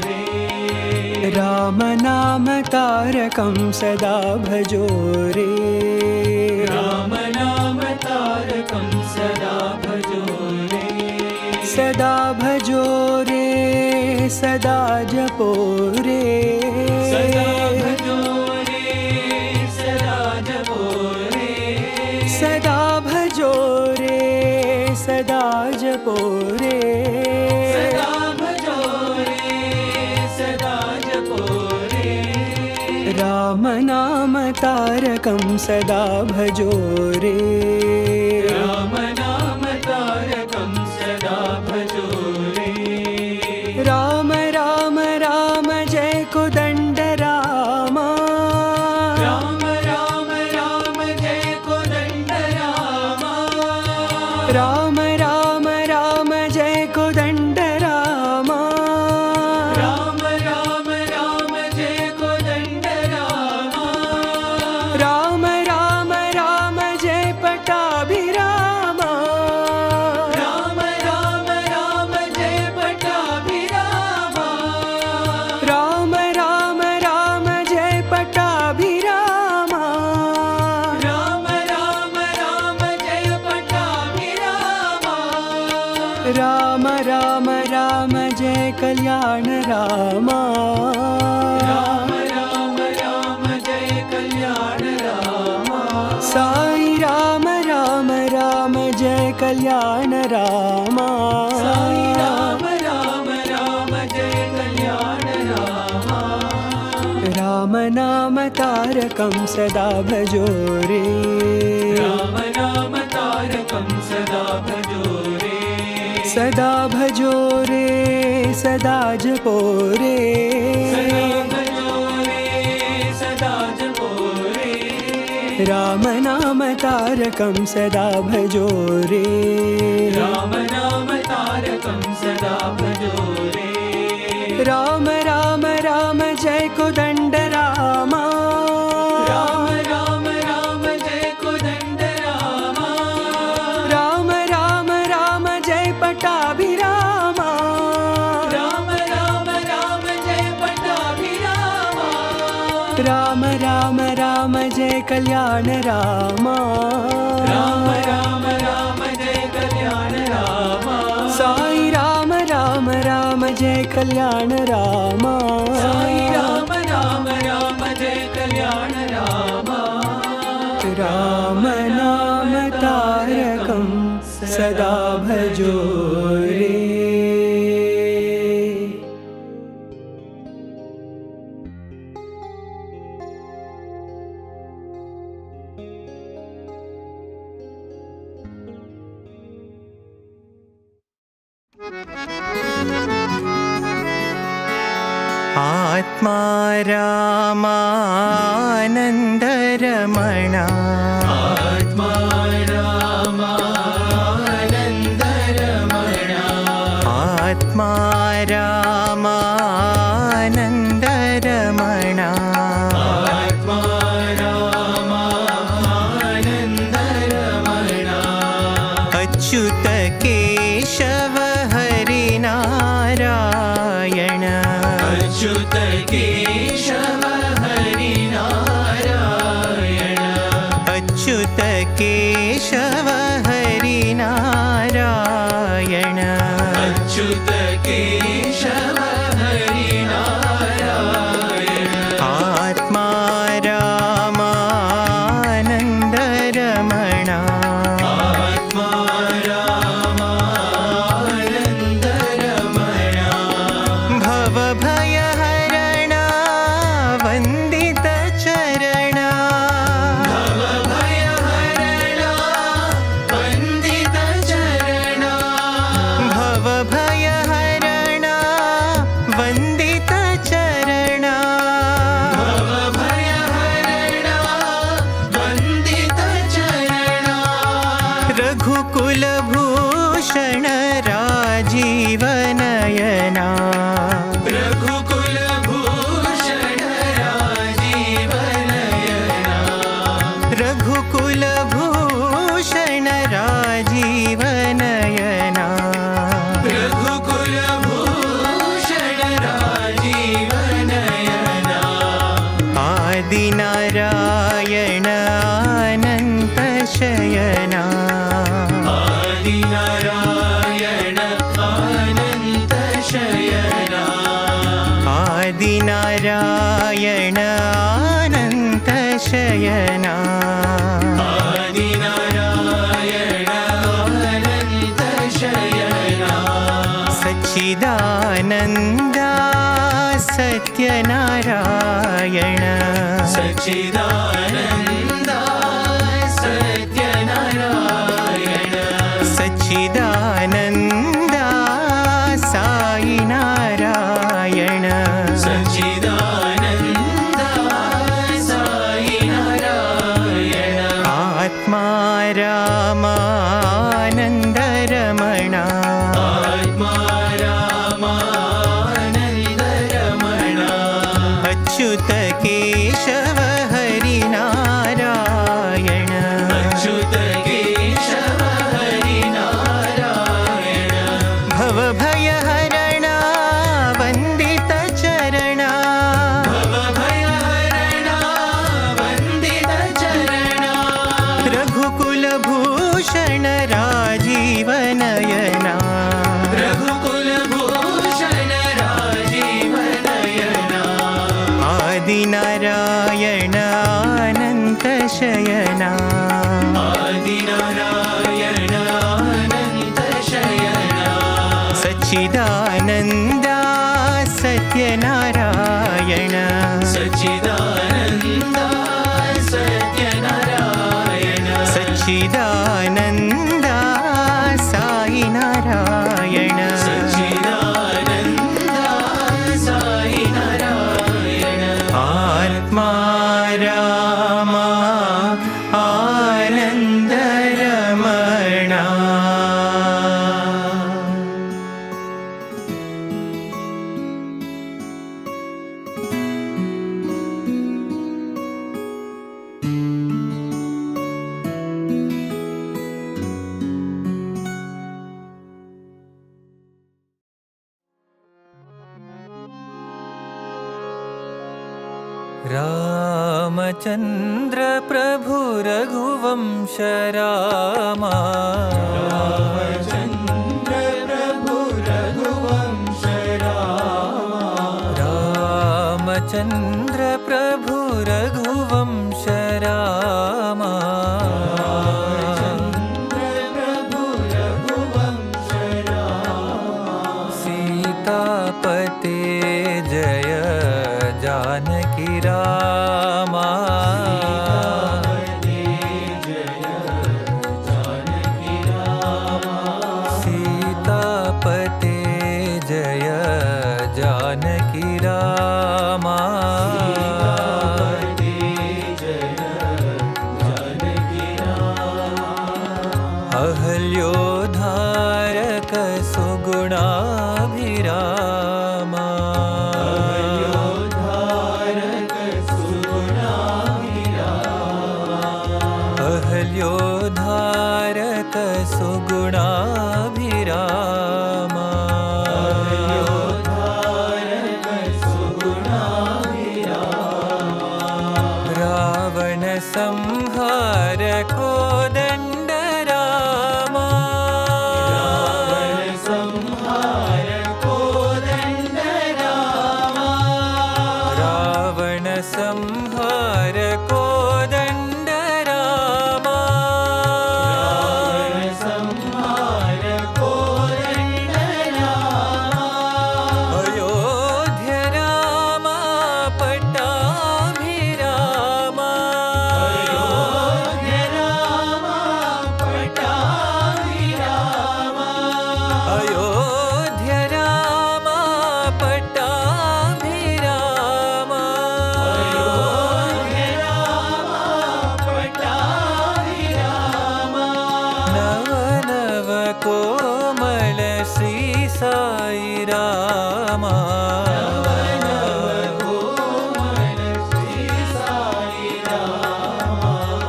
[SPEAKER 3] रे
[SPEAKER 5] राम नाम तारकं सदा भजो रे
[SPEAKER 3] राम नाम तारकं सदा भजो रे
[SPEAKER 5] सदा भजो रे सदा जपो रे
[SPEAKER 3] सदा भजो रे सदा जपो रे
[SPEAKER 5] सदा भजो रे सदा जपो रे
[SPEAKER 3] सदा भजो रे सदा जपो रे
[SPEAKER 5] राम नाम तारकं सदा भजो रे
[SPEAKER 3] राम नाम तारकं सदा भजो रे
[SPEAKER 5] राम राम राम जय कोदंड रामा
[SPEAKER 3] राम राम राम जय कोदंड रामा
[SPEAKER 5] राम राम राम जय कोदंड रामा
[SPEAKER 3] राम राम राम जय कोदंड रामा
[SPEAKER 5] राम राम राम जय पटाभिरामा
[SPEAKER 3] राम राम राम जय पटाभिरामा
[SPEAKER 5] राम राम राम जय पटाभिरामा
[SPEAKER 3] राम राम राम जय पटाभिरामा
[SPEAKER 5] राम राम राम जय कल्याण रामा
[SPEAKER 3] राम राम राम जय कल्याण रामा
[SPEAKER 5] साई राम राम राम जय कल्याण रामा
[SPEAKER 3] साई राम राम राम जय कल्याण रामा
[SPEAKER 5] राम नाम तारकं सदा भजो रे
[SPEAKER 3] राम नाम तारकं सदा भजो रे
[SPEAKER 5] सदा भजो रे सदा जपो रे
[SPEAKER 3] सदा भजो रे सदा जपो रे
[SPEAKER 5] राम नाम तारकं सदा भजो रे
[SPEAKER 3] राम नाम तारकं सदा भजो रे
[SPEAKER 5] राम राम राम जय कोदंड रामा
[SPEAKER 3] राम राम राम जय कोदंड रामा
[SPEAKER 5] राम राम राम जय पटाभिरामा
[SPEAKER 3] राम राम राम जय पटाभिरामा
[SPEAKER 5] राम राम राम जय कल्याण रामा
[SPEAKER 3] राम राम राम जय कल्याण रामा
[SPEAKER 5] साई राम राम राम जय कल्याण रामा
[SPEAKER 3] साई राम राम राम
[SPEAKER 5] सदा भजो रे। आत्मा रामानन्दरमणा
[SPEAKER 2] आत्मा रामानन्दरमणा
[SPEAKER 5] आत्मा रामानन्दरमणा
[SPEAKER 2] आत्मा रामानन्दरमणा
[SPEAKER 5] अच्युत केशव हरिनारायण
[SPEAKER 2] अच्युत केशव हरिनारायण
[SPEAKER 5] अच्युत केशव हरिनारायण
[SPEAKER 2] अच्युत केशव हरिनारायण
[SPEAKER 5] आत्मा रामानन्दरमणा
[SPEAKER 2] आत्मा रामानन्दरमणा
[SPEAKER 5] भवभयहरणा वन्दितचरणा
[SPEAKER 2] भवभयहरणा वन्दितचरणा
[SPEAKER 5] भवभयहरणा वन्दितचरणा
[SPEAKER 2] भवभयहरणा वन्दितचरणा
[SPEAKER 5] रघुकुलभूषण राजीवनयना
[SPEAKER 2] रघुकुलभूषण राजीवनयना
[SPEAKER 5] रघुकुलभूषण राजीवनयना
[SPEAKER 2] रघुकुलभूषण राजीवनयना
[SPEAKER 5] आदिनारायण अनन्तशयना
[SPEAKER 2] आदिनारायण अनन्तशयना
[SPEAKER 5] आदिनारायण अनन्तशयना
[SPEAKER 2] आदिनारायण अनन्तशयना
[SPEAKER 5] सच्चिदानन्दा सत्यनारायण
[SPEAKER 2] सच्चिदानन्दा सत्यनारायण
[SPEAKER 5] सच्चिदानन्दा साई नारायण
[SPEAKER 2] सच्चिदानन्दा साई नारायण
[SPEAKER 5] आत्मा रामानन्दरमणा
[SPEAKER 2] आत्मा रामानन्दरमणा
[SPEAKER 5] अच्युत केशव हरिनारायण
[SPEAKER 2] अच्युत केशव हरिनारायण
[SPEAKER 5] भवभयहरणा वन्दितचरणा
[SPEAKER 2] भवभयहरणा वन्दितचरणा
[SPEAKER 5] रघुकुलभूषण राजीवनयना
[SPEAKER 2] रघुकुलभूषण राजीवनयना
[SPEAKER 5] आदिनारायण अनन्तशयना
[SPEAKER 2] आदिनारायण अनन्तशयना
[SPEAKER 5] सच्चिदानन्दा सत्यनारायण
[SPEAKER 2] सच्चिदानन्दा सत्यनारायण
[SPEAKER 5] सच्चिदानन्दा साई नारायण
[SPEAKER 2] सच्चिदानन्दा साई नारायण
[SPEAKER 5] आत्मा रामा आनन्दरमणा रामचन्द्र प्रभु रघुवंश रामा
[SPEAKER 2] रामचन्द्र प्रभु रघुवंश रामा
[SPEAKER 5] रामचन्द्र प्रभु रघुवंश रामा
[SPEAKER 2] रामचन्द्र प्रभु
[SPEAKER 1] अहल्योद्धारक सुगुणाभिरामा रावण संहार कोदंड रामा रावण संहार कोदंड रामा अयोध्या रामा पट्टाभिरामा अयोध्या रामा पट्टाभिरामा नव नव कोमल श्री साई रामा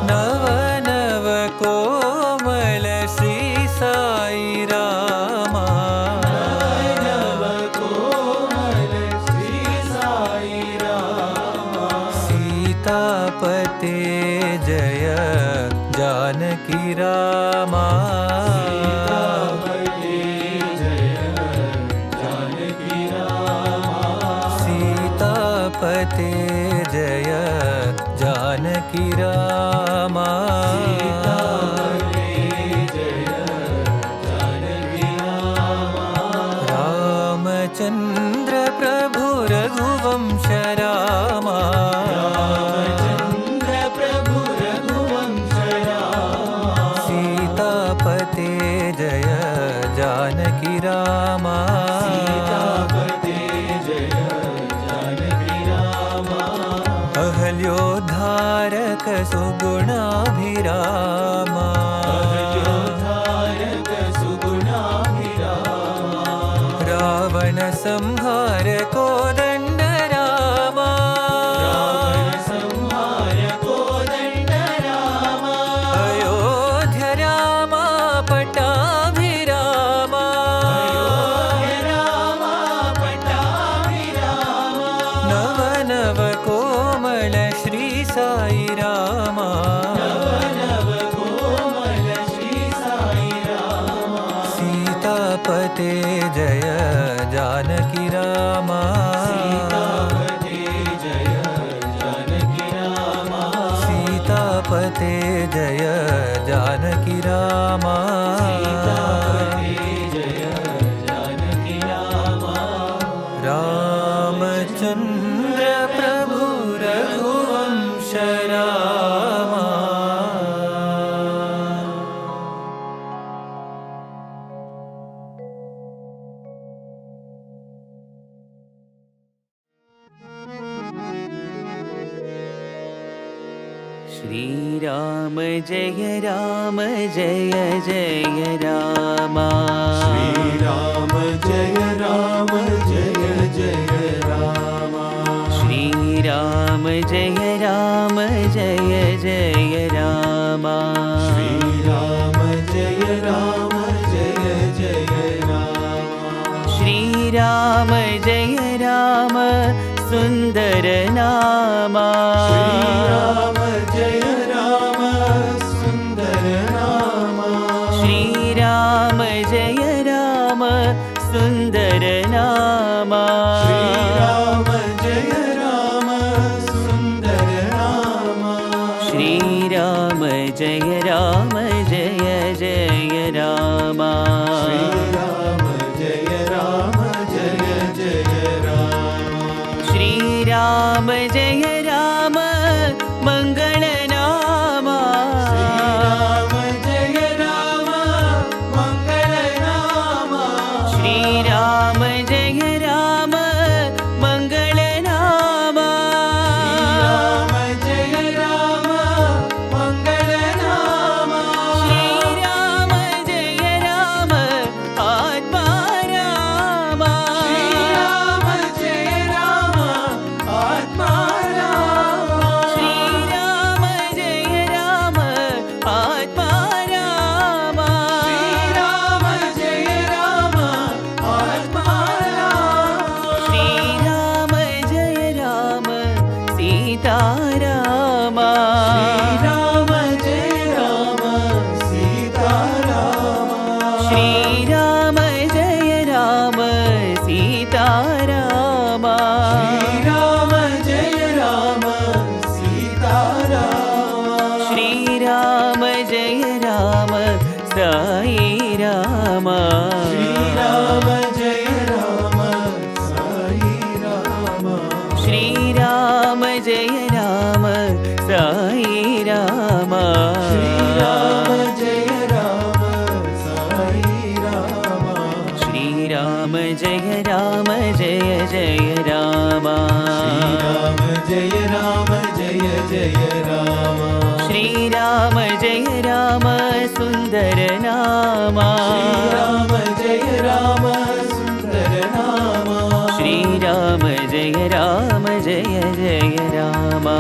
[SPEAKER 1] नव नव कोमल श्री साई रामा सीतापते जय जानकी रामा सीतापते जय जानकी रामा रामचंद्र प्रभु रघुवंश रामा सीतापते जय जानकी रामा अहल्योद्धारक सुगुणाभिरामा रावण संहार कोदंड रामा अयोध्या रामा पट्टाभिरामा नव नव कोमल श्री साई रामा सीतापते जय जानकी रामा सीतापते जय जानकी रामा रामचंद्र प्रभु रघुवंश रामा श्री राम जय जय जय रामा
[SPEAKER 2] राम जय जय रामा
[SPEAKER 1] श्री राम जय जय जय रामा
[SPEAKER 2] राम जय जय रामा
[SPEAKER 1] श्री राम जय राम सुंदर नामा
[SPEAKER 2] राम जय राम सुंदर नामा
[SPEAKER 1] श्री राम जय राम सुंदर नामा
[SPEAKER 2] राम जय राम सुंदर नामा
[SPEAKER 1] श्री राम जय जय रामा
[SPEAKER 2] राम जय जय रामा
[SPEAKER 1] श्री राम जय राम मंगल नामा
[SPEAKER 2] राम जय राम मंगल नामा
[SPEAKER 1] श्री राम जय राम मंगल नामा
[SPEAKER 2] राम जय राम मंगल नामा
[SPEAKER 1] श्री राम जय राम आत्मा रामा
[SPEAKER 2] राम जय राम आत्मा रामा
[SPEAKER 1] श्री राम
[SPEAKER 5] रामा
[SPEAKER 2] राम जय राम सीता रामा
[SPEAKER 5] श्री राम जय राम सीता रामा
[SPEAKER 2] राम जय राम सीता रामा
[SPEAKER 5] श्री राम जय राम साई रामा
[SPEAKER 2] राम जय राम साई रामा
[SPEAKER 5] श्री राम जय राम साई रामा
[SPEAKER 2] राम जय राम साई रामा
[SPEAKER 5] श्री राम जय राम जय जय रामा
[SPEAKER 2] राम जय राम जय जय रामा
[SPEAKER 5] श्री राम जय राम सुंदर नामा
[SPEAKER 2] राम जय राम सुंदर नामा
[SPEAKER 5] श्री राम जय राम जय जय रामा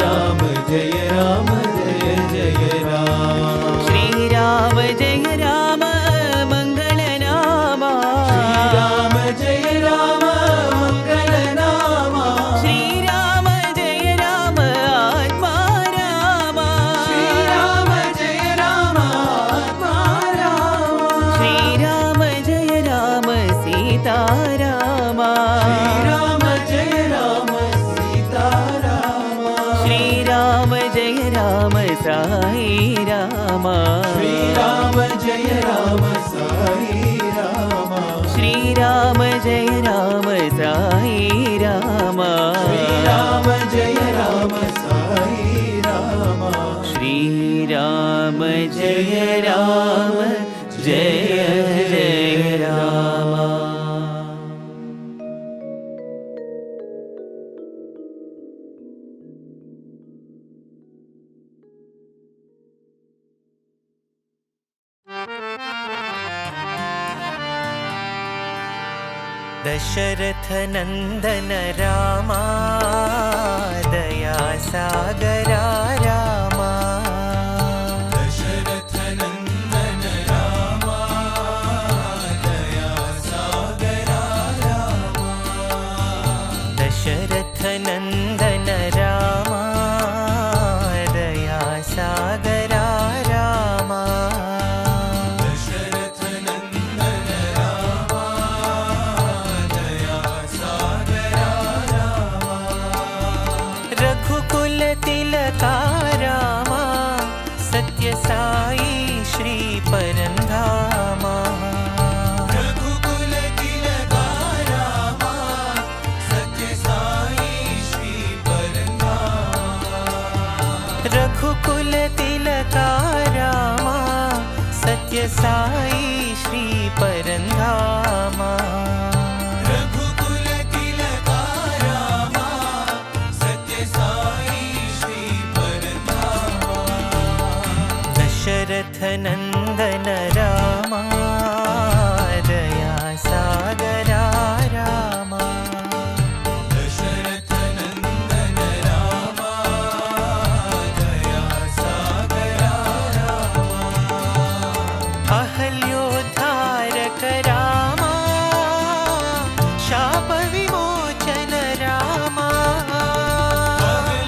[SPEAKER 2] राम जय राम जय जय रामा
[SPEAKER 5] श्री राम जय राम मंगल नामा
[SPEAKER 2] राम जय राम मंगल नामा
[SPEAKER 5] श्री राम जय राम आत्मा रामा
[SPEAKER 2] राम जय राम आत्मा रामा
[SPEAKER 5] श्री राम जय राम सीता रामा
[SPEAKER 2] राम जय राम सीता रामा
[SPEAKER 5] श्री राम जय राम साई रामा
[SPEAKER 2] राम जय राम साई रामा
[SPEAKER 5] श्री राम जय राम साई रामा
[SPEAKER 2] राम जय राम साई रामा
[SPEAKER 5] श्री राम जय राम जय जय रामा दशरथ नंदन रामा दया सागरा रामा
[SPEAKER 2] दशरथ नंदन रामा दया सागरा रामा
[SPEAKER 5] दशरथ नंदन रामा दया सागरा रामा
[SPEAKER 2] दशरथ नंदन रामा दया सागरा रामा
[SPEAKER 5] रघुकुल तिलका रामा सत्य साई श्री परंधामा
[SPEAKER 2] रघुकुल तिलका रामा सत्य साई श्री परंधामा
[SPEAKER 5] रघुकुल तिलका रामा सत्य साई श्री परंधामा
[SPEAKER 2] रघुकुल तिलका रामा सत्य साई श्री परंधामा
[SPEAKER 5] दशरथ नंदन रामा दया सागरा रामा
[SPEAKER 2] दशरथ नंदन रामा दया सागरा रामा
[SPEAKER 5] अहल्योद्धारक रामा शाप विमोचन रामा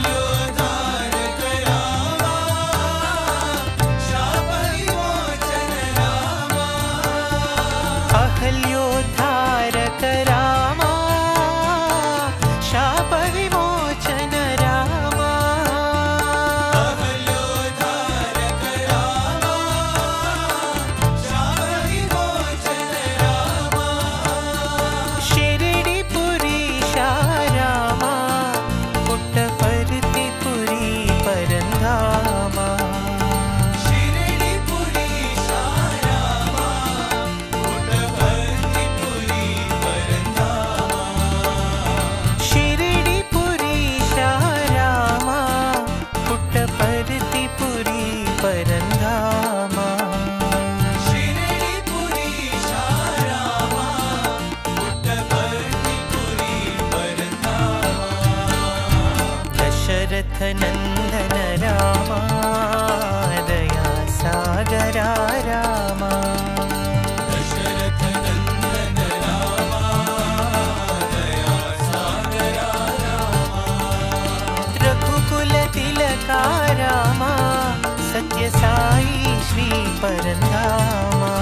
[SPEAKER 2] अहल्योद्धारक रामा शाप विमोचन रामा
[SPEAKER 5] अहल्योद्धारक रामा शाप विमोचन रामा
[SPEAKER 2] अहल्योद्धारक रामा शाप विमोचन रामा
[SPEAKER 5] शिरडीपुरी शारामा पुट्टपर्तिपुरी परंधामा
[SPEAKER 2] शिरडीपुरी शारामा पुट्टपर्तिपुरी परंधामा
[SPEAKER 5] शिरडीपुरी शारामा पुट्टपर्तिपुरी परंधामा
[SPEAKER 2] शिरडीपुरी शारामा पुट्टपर्तिपुरी परंधामा
[SPEAKER 5] दशरथ नंदन रामा दया सागरा रामा
[SPEAKER 2] दशरथ नंदन रामा दया सागरा रामा
[SPEAKER 5] द्वारकारामा सत्य साई श्री परंधामा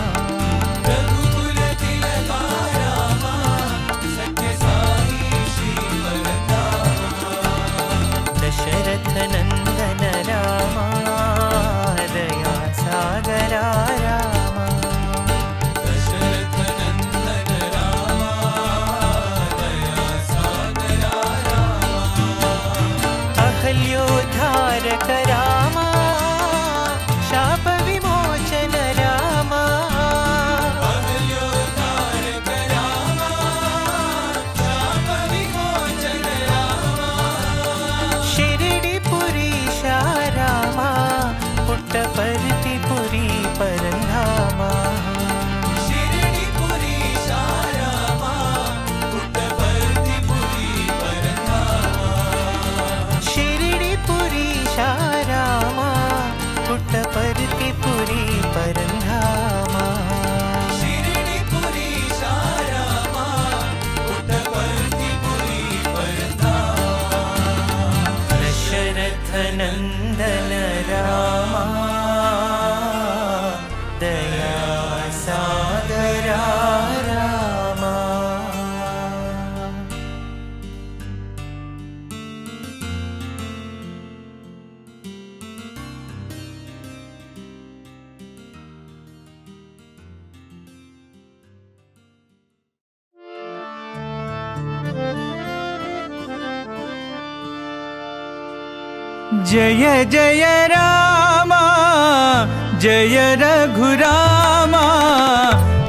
[SPEAKER 2] रघुकुल तिलका रामा सत्य साई श्री परंधामा
[SPEAKER 5] दशरथ नंदन रामा दया सागरा रामा
[SPEAKER 2] दशरथ नंदन रामा दया सागरा रामा
[SPEAKER 5] अहल्योद्धारक रामा शाप विमोचन रामा
[SPEAKER 2] अहल्योद्धारक रामा शाप विमोचन रामा
[SPEAKER 5] शिरडिपुरीशा रामा पुट्टपर्तिपुरी परंधामा
[SPEAKER 2] शिरडिपुरीशा रामा पुट्टपर्तिपुरी परंधामा
[SPEAKER 5] शिरडिपुरीशा रामा पुट्टपर्तिपुरी परंधामा
[SPEAKER 2] शिरडिपुरीशा रामा पुट्टपर्तिपुरी परंधामा
[SPEAKER 5] दशरथ नंदन रामा दया सागरा रामा
[SPEAKER 1] जय जय रामा जय रघुरामा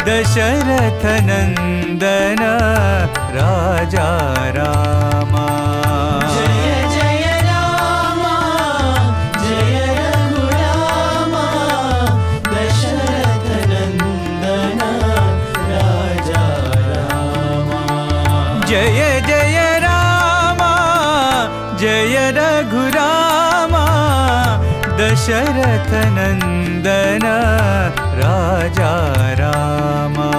[SPEAKER 1] दशरथ नंदन राजा रामा
[SPEAKER 3] जय जय रामा जय रघुरामा दशरथ नंदन राजा रामा
[SPEAKER 1] जय जय रामा जय रघुरामा दशरथ नंदन राजा रामा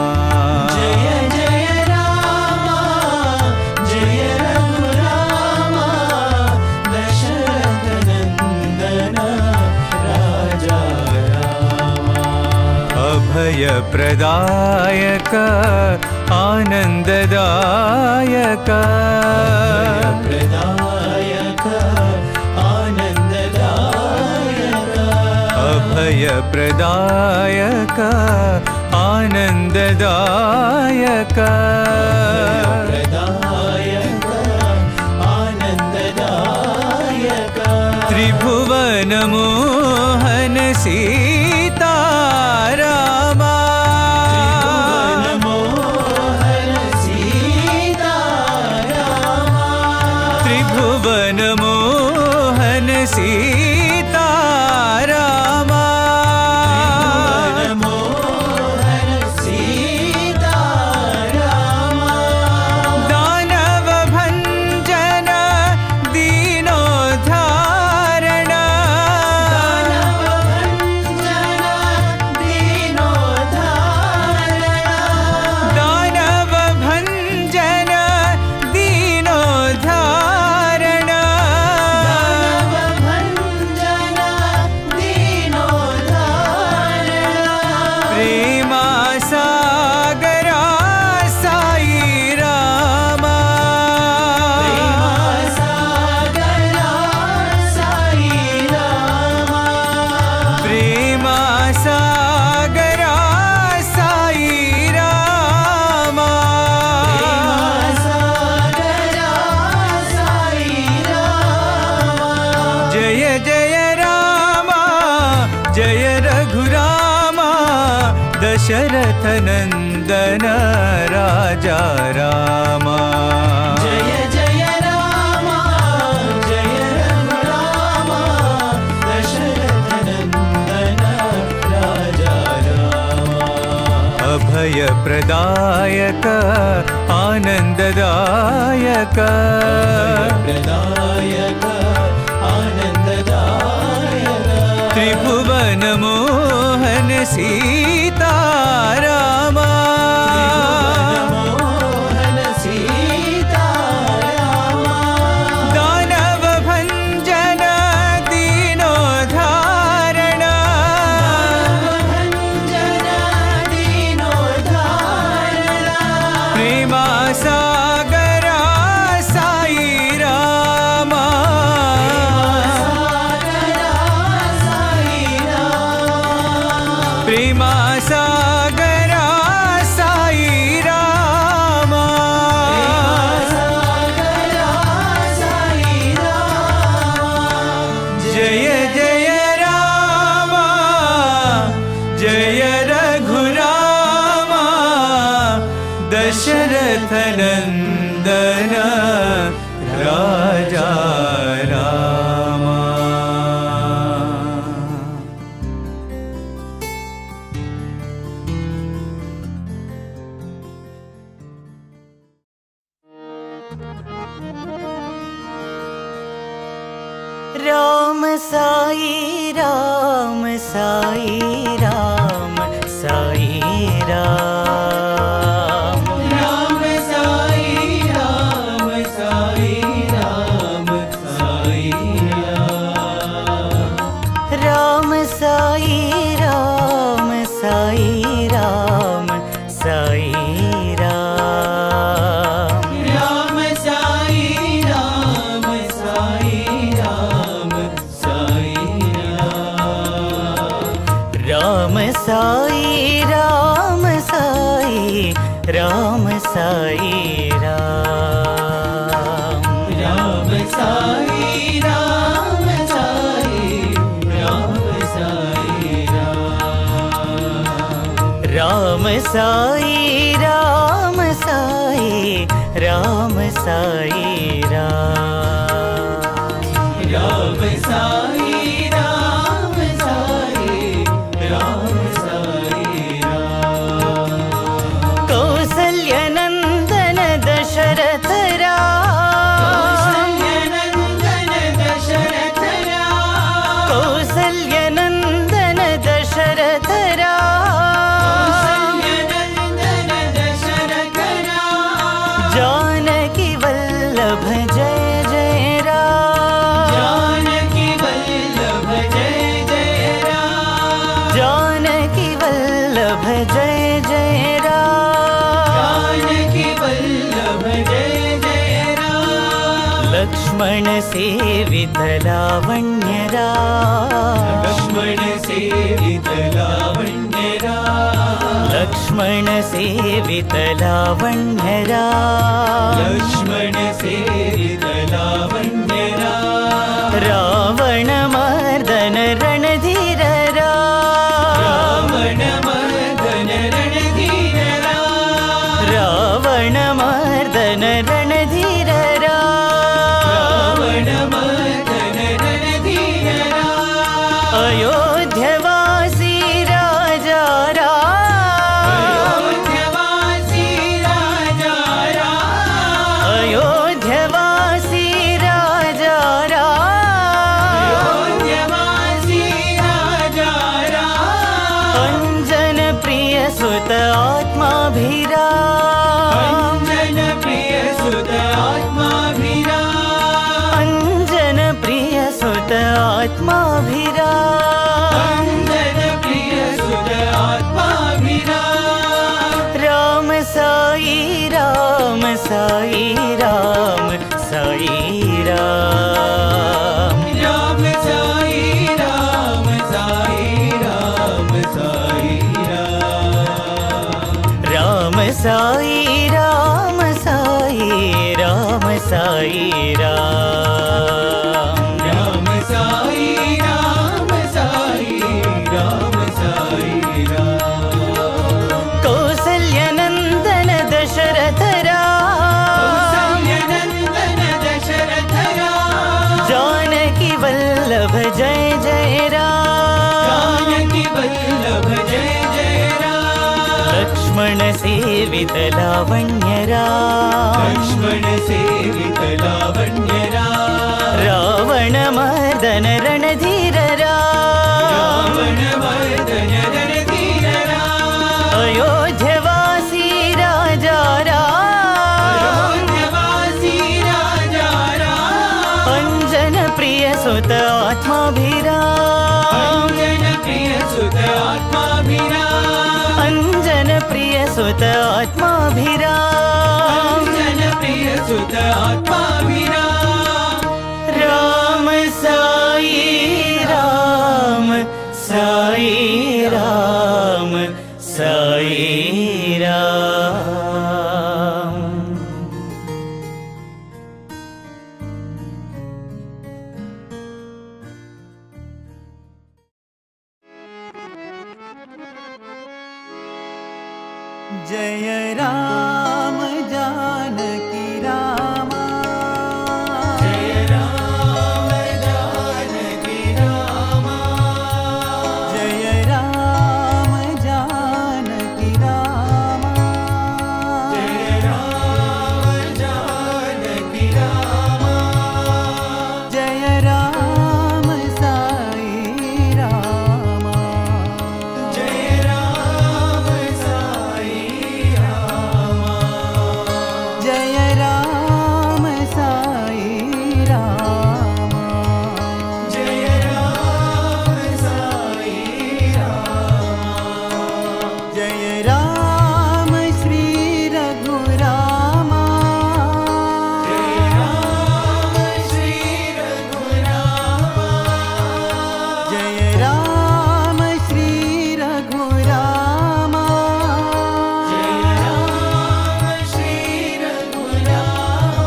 [SPEAKER 3] जय जय रामा जय रघुरामा दशरथ नंदन राजा रामा
[SPEAKER 1] अभय प्रदायक आनंददायक
[SPEAKER 3] प्रदायक आनंददायक
[SPEAKER 1] अभय प्रदायक आनंददायक
[SPEAKER 3] प्रदायक आनंददायक
[SPEAKER 1] त्रिभुवन मोहन सीता रामा
[SPEAKER 3] मोहन सीता रामा
[SPEAKER 1] त्रिभुवन मोहन सीता रामा
[SPEAKER 3] मोहन सीता रामा
[SPEAKER 1] दानव भंजन दीनोद्धारण
[SPEAKER 3] दानव भंजन दीनोद्धारण
[SPEAKER 1] दानव भंजन
[SPEAKER 3] दीनोद्धारण
[SPEAKER 1] प्रेमा सागरा साई रामा
[SPEAKER 3] सागरा साई रामा
[SPEAKER 1] प्रेमा सागरा साई रामा
[SPEAKER 3] सागरा साई रामा
[SPEAKER 1] जय जय रामा जय रघुरामा दशरथ नंदन राजा रामा
[SPEAKER 3] जय जय रामा जय रघुरामा दशरथ नंदन राजा रामा
[SPEAKER 1] अभय प्रदायक आनंददायक
[SPEAKER 3] प्रदायक आनंददायक
[SPEAKER 1] त्रिभुवन मोहन सीता रामा
[SPEAKER 3] मोहन सीता रामा
[SPEAKER 1] दानव भंजन प्रेमा सागरा साई रामा जय जय रामा जय रघुरामा दशरथ नंदन राजा रामा।
[SPEAKER 5] राम साई राम साई राम साई राम
[SPEAKER 3] राम साई राम साई राम साई
[SPEAKER 5] राम साई राम साई राम साई राम
[SPEAKER 3] राम साई राम साई राम साई
[SPEAKER 5] राम साई राम साई राम साई राम
[SPEAKER 3] राम साई राम साई राम साई
[SPEAKER 5] राम साई राम साई राम साई राम
[SPEAKER 3] राम साई राम साई राम साई
[SPEAKER 5] कौसल्य नंदन दशरथ राम
[SPEAKER 3] नंदन दशरथ
[SPEAKER 5] कौसल्य नंदन दशरथ राम
[SPEAKER 3] नंदन दशरथ
[SPEAKER 5] जानकी वल्लभ जय जय राम
[SPEAKER 3] जानकी वल्लभ जय जय राम
[SPEAKER 5] जानकी वल्लभ जय जय राम
[SPEAKER 3] जानकी वल्लभ जय जय राम
[SPEAKER 5] लक्ष्मण सेवित लावण्य राम
[SPEAKER 3] लक्ष्मण सेवित लावण्य राम
[SPEAKER 5] लक्ष्मण सेवित लावण्य राम
[SPEAKER 3] लक्ष्मण सेवित लावण्य राम
[SPEAKER 5] रावण मर्दन रणधीर राम
[SPEAKER 3] रावण मर्दन रणधीर राम
[SPEAKER 5] रावण मर्दन रणधीर राम
[SPEAKER 3] रावण मर्दन रणधीर राम
[SPEAKER 5] अयोध्यवासी राजा राम
[SPEAKER 3] अयोध्यवासी राजा राम
[SPEAKER 5] अयोध्यवासी राजा राम
[SPEAKER 3] अयोध्यवासी राजा राम
[SPEAKER 5] अंजन प्रिय सुत आत्माभिराम
[SPEAKER 3] अंजन प्रिय सुत आत्माभिराम
[SPEAKER 5] अंजन प्रिय सुत आत्माभिराम
[SPEAKER 3] अंजन प्रिय सुत आत्माभिराम
[SPEAKER 5] राम साई राम साई राम साई राम
[SPEAKER 3] राम साई राम साई राम साई राम
[SPEAKER 5] राम साई राम साई राम साई राम
[SPEAKER 3] राम साई राम साई राम साई राम
[SPEAKER 5] कौसल्य नंदन दशरथ राम
[SPEAKER 3] नंदन दशरथ राम
[SPEAKER 5] जानकी वल्लभ जय जय राम
[SPEAKER 3] जानकी वल्लभ जय जय राम
[SPEAKER 5] लक्ष्मण सेवित लावण्य राम
[SPEAKER 3] लक्ष्मण सेवित लावण्य राम
[SPEAKER 5] रावण मर्दन रणधीर राम
[SPEAKER 3] रावण मर्दन रणधीर राम
[SPEAKER 5] अयोध्यवासी राजा राम
[SPEAKER 3] अयोध्यवासी राजा राम
[SPEAKER 5] अंजन प्रिय सुत आत्माभिराम
[SPEAKER 3] अंजन प्रिय सुत आत्माभिराम
[SPEAKER 5] अंजन प्रिय सुत आत्माभिराम
[SPEAKER 3] अंजन प्रिय सुत आत्माभिराम
[SPEAKER 5] राम साई राम साई राम
[SPEAKER 1] जय राम जानकी रामा
[SPEAKER 2] जय राम जानकी रामा
[SPEAKER 1] जय राम जानकी रामा
[SPEAKER 2] जय राम जानकी रामा
[SPEAKER 1] जय राम साई रामा
[SPEAKER 2] जय राम साई रामा
[SPEAKER 1] जय राम साई रामा
[SPEAKER 2] जय राम साई रामा
[SPEAKER 1] जय राम श्री रघुरामा
[SPEAKER 2] जय राम श्री रघुरामा
[SPEAKER 1] जय राम श्री रघुरामा
[SPEAKER 2] जय राम श्री रघुरामा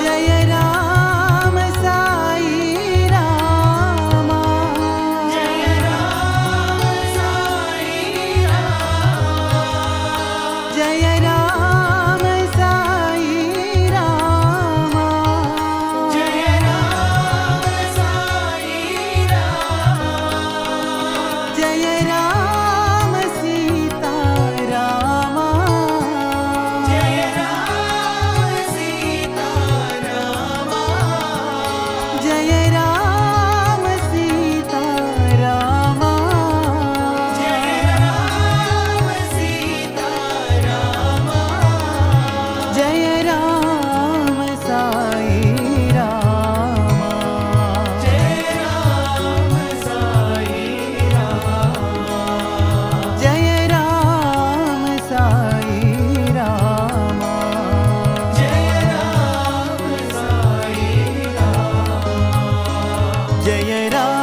[SPEAKER 1] जय राम साई रामा
[SPEAKER 2] जय राम साई रामा
[SPEAKER 1] जय राम साई रामा
[SPEAKER 2] जय राम साई रामा
[SPEAKER 1] जय राम सीता रामा
[SPEAKER 2] जय राम सीता रामा
[SPEAKER 1] जय राम सीता रामा
[SPEAKER 2] जय राम सीता रामा
[SPEAKER 1] जय राम साई रामा
[SPEAKER 2] जय राम साई रामा
[SPEAKER 1] जय राम साई रामा
[SPEAKER 2] जय राम साई रामा
[SPEAKER 1] जय राम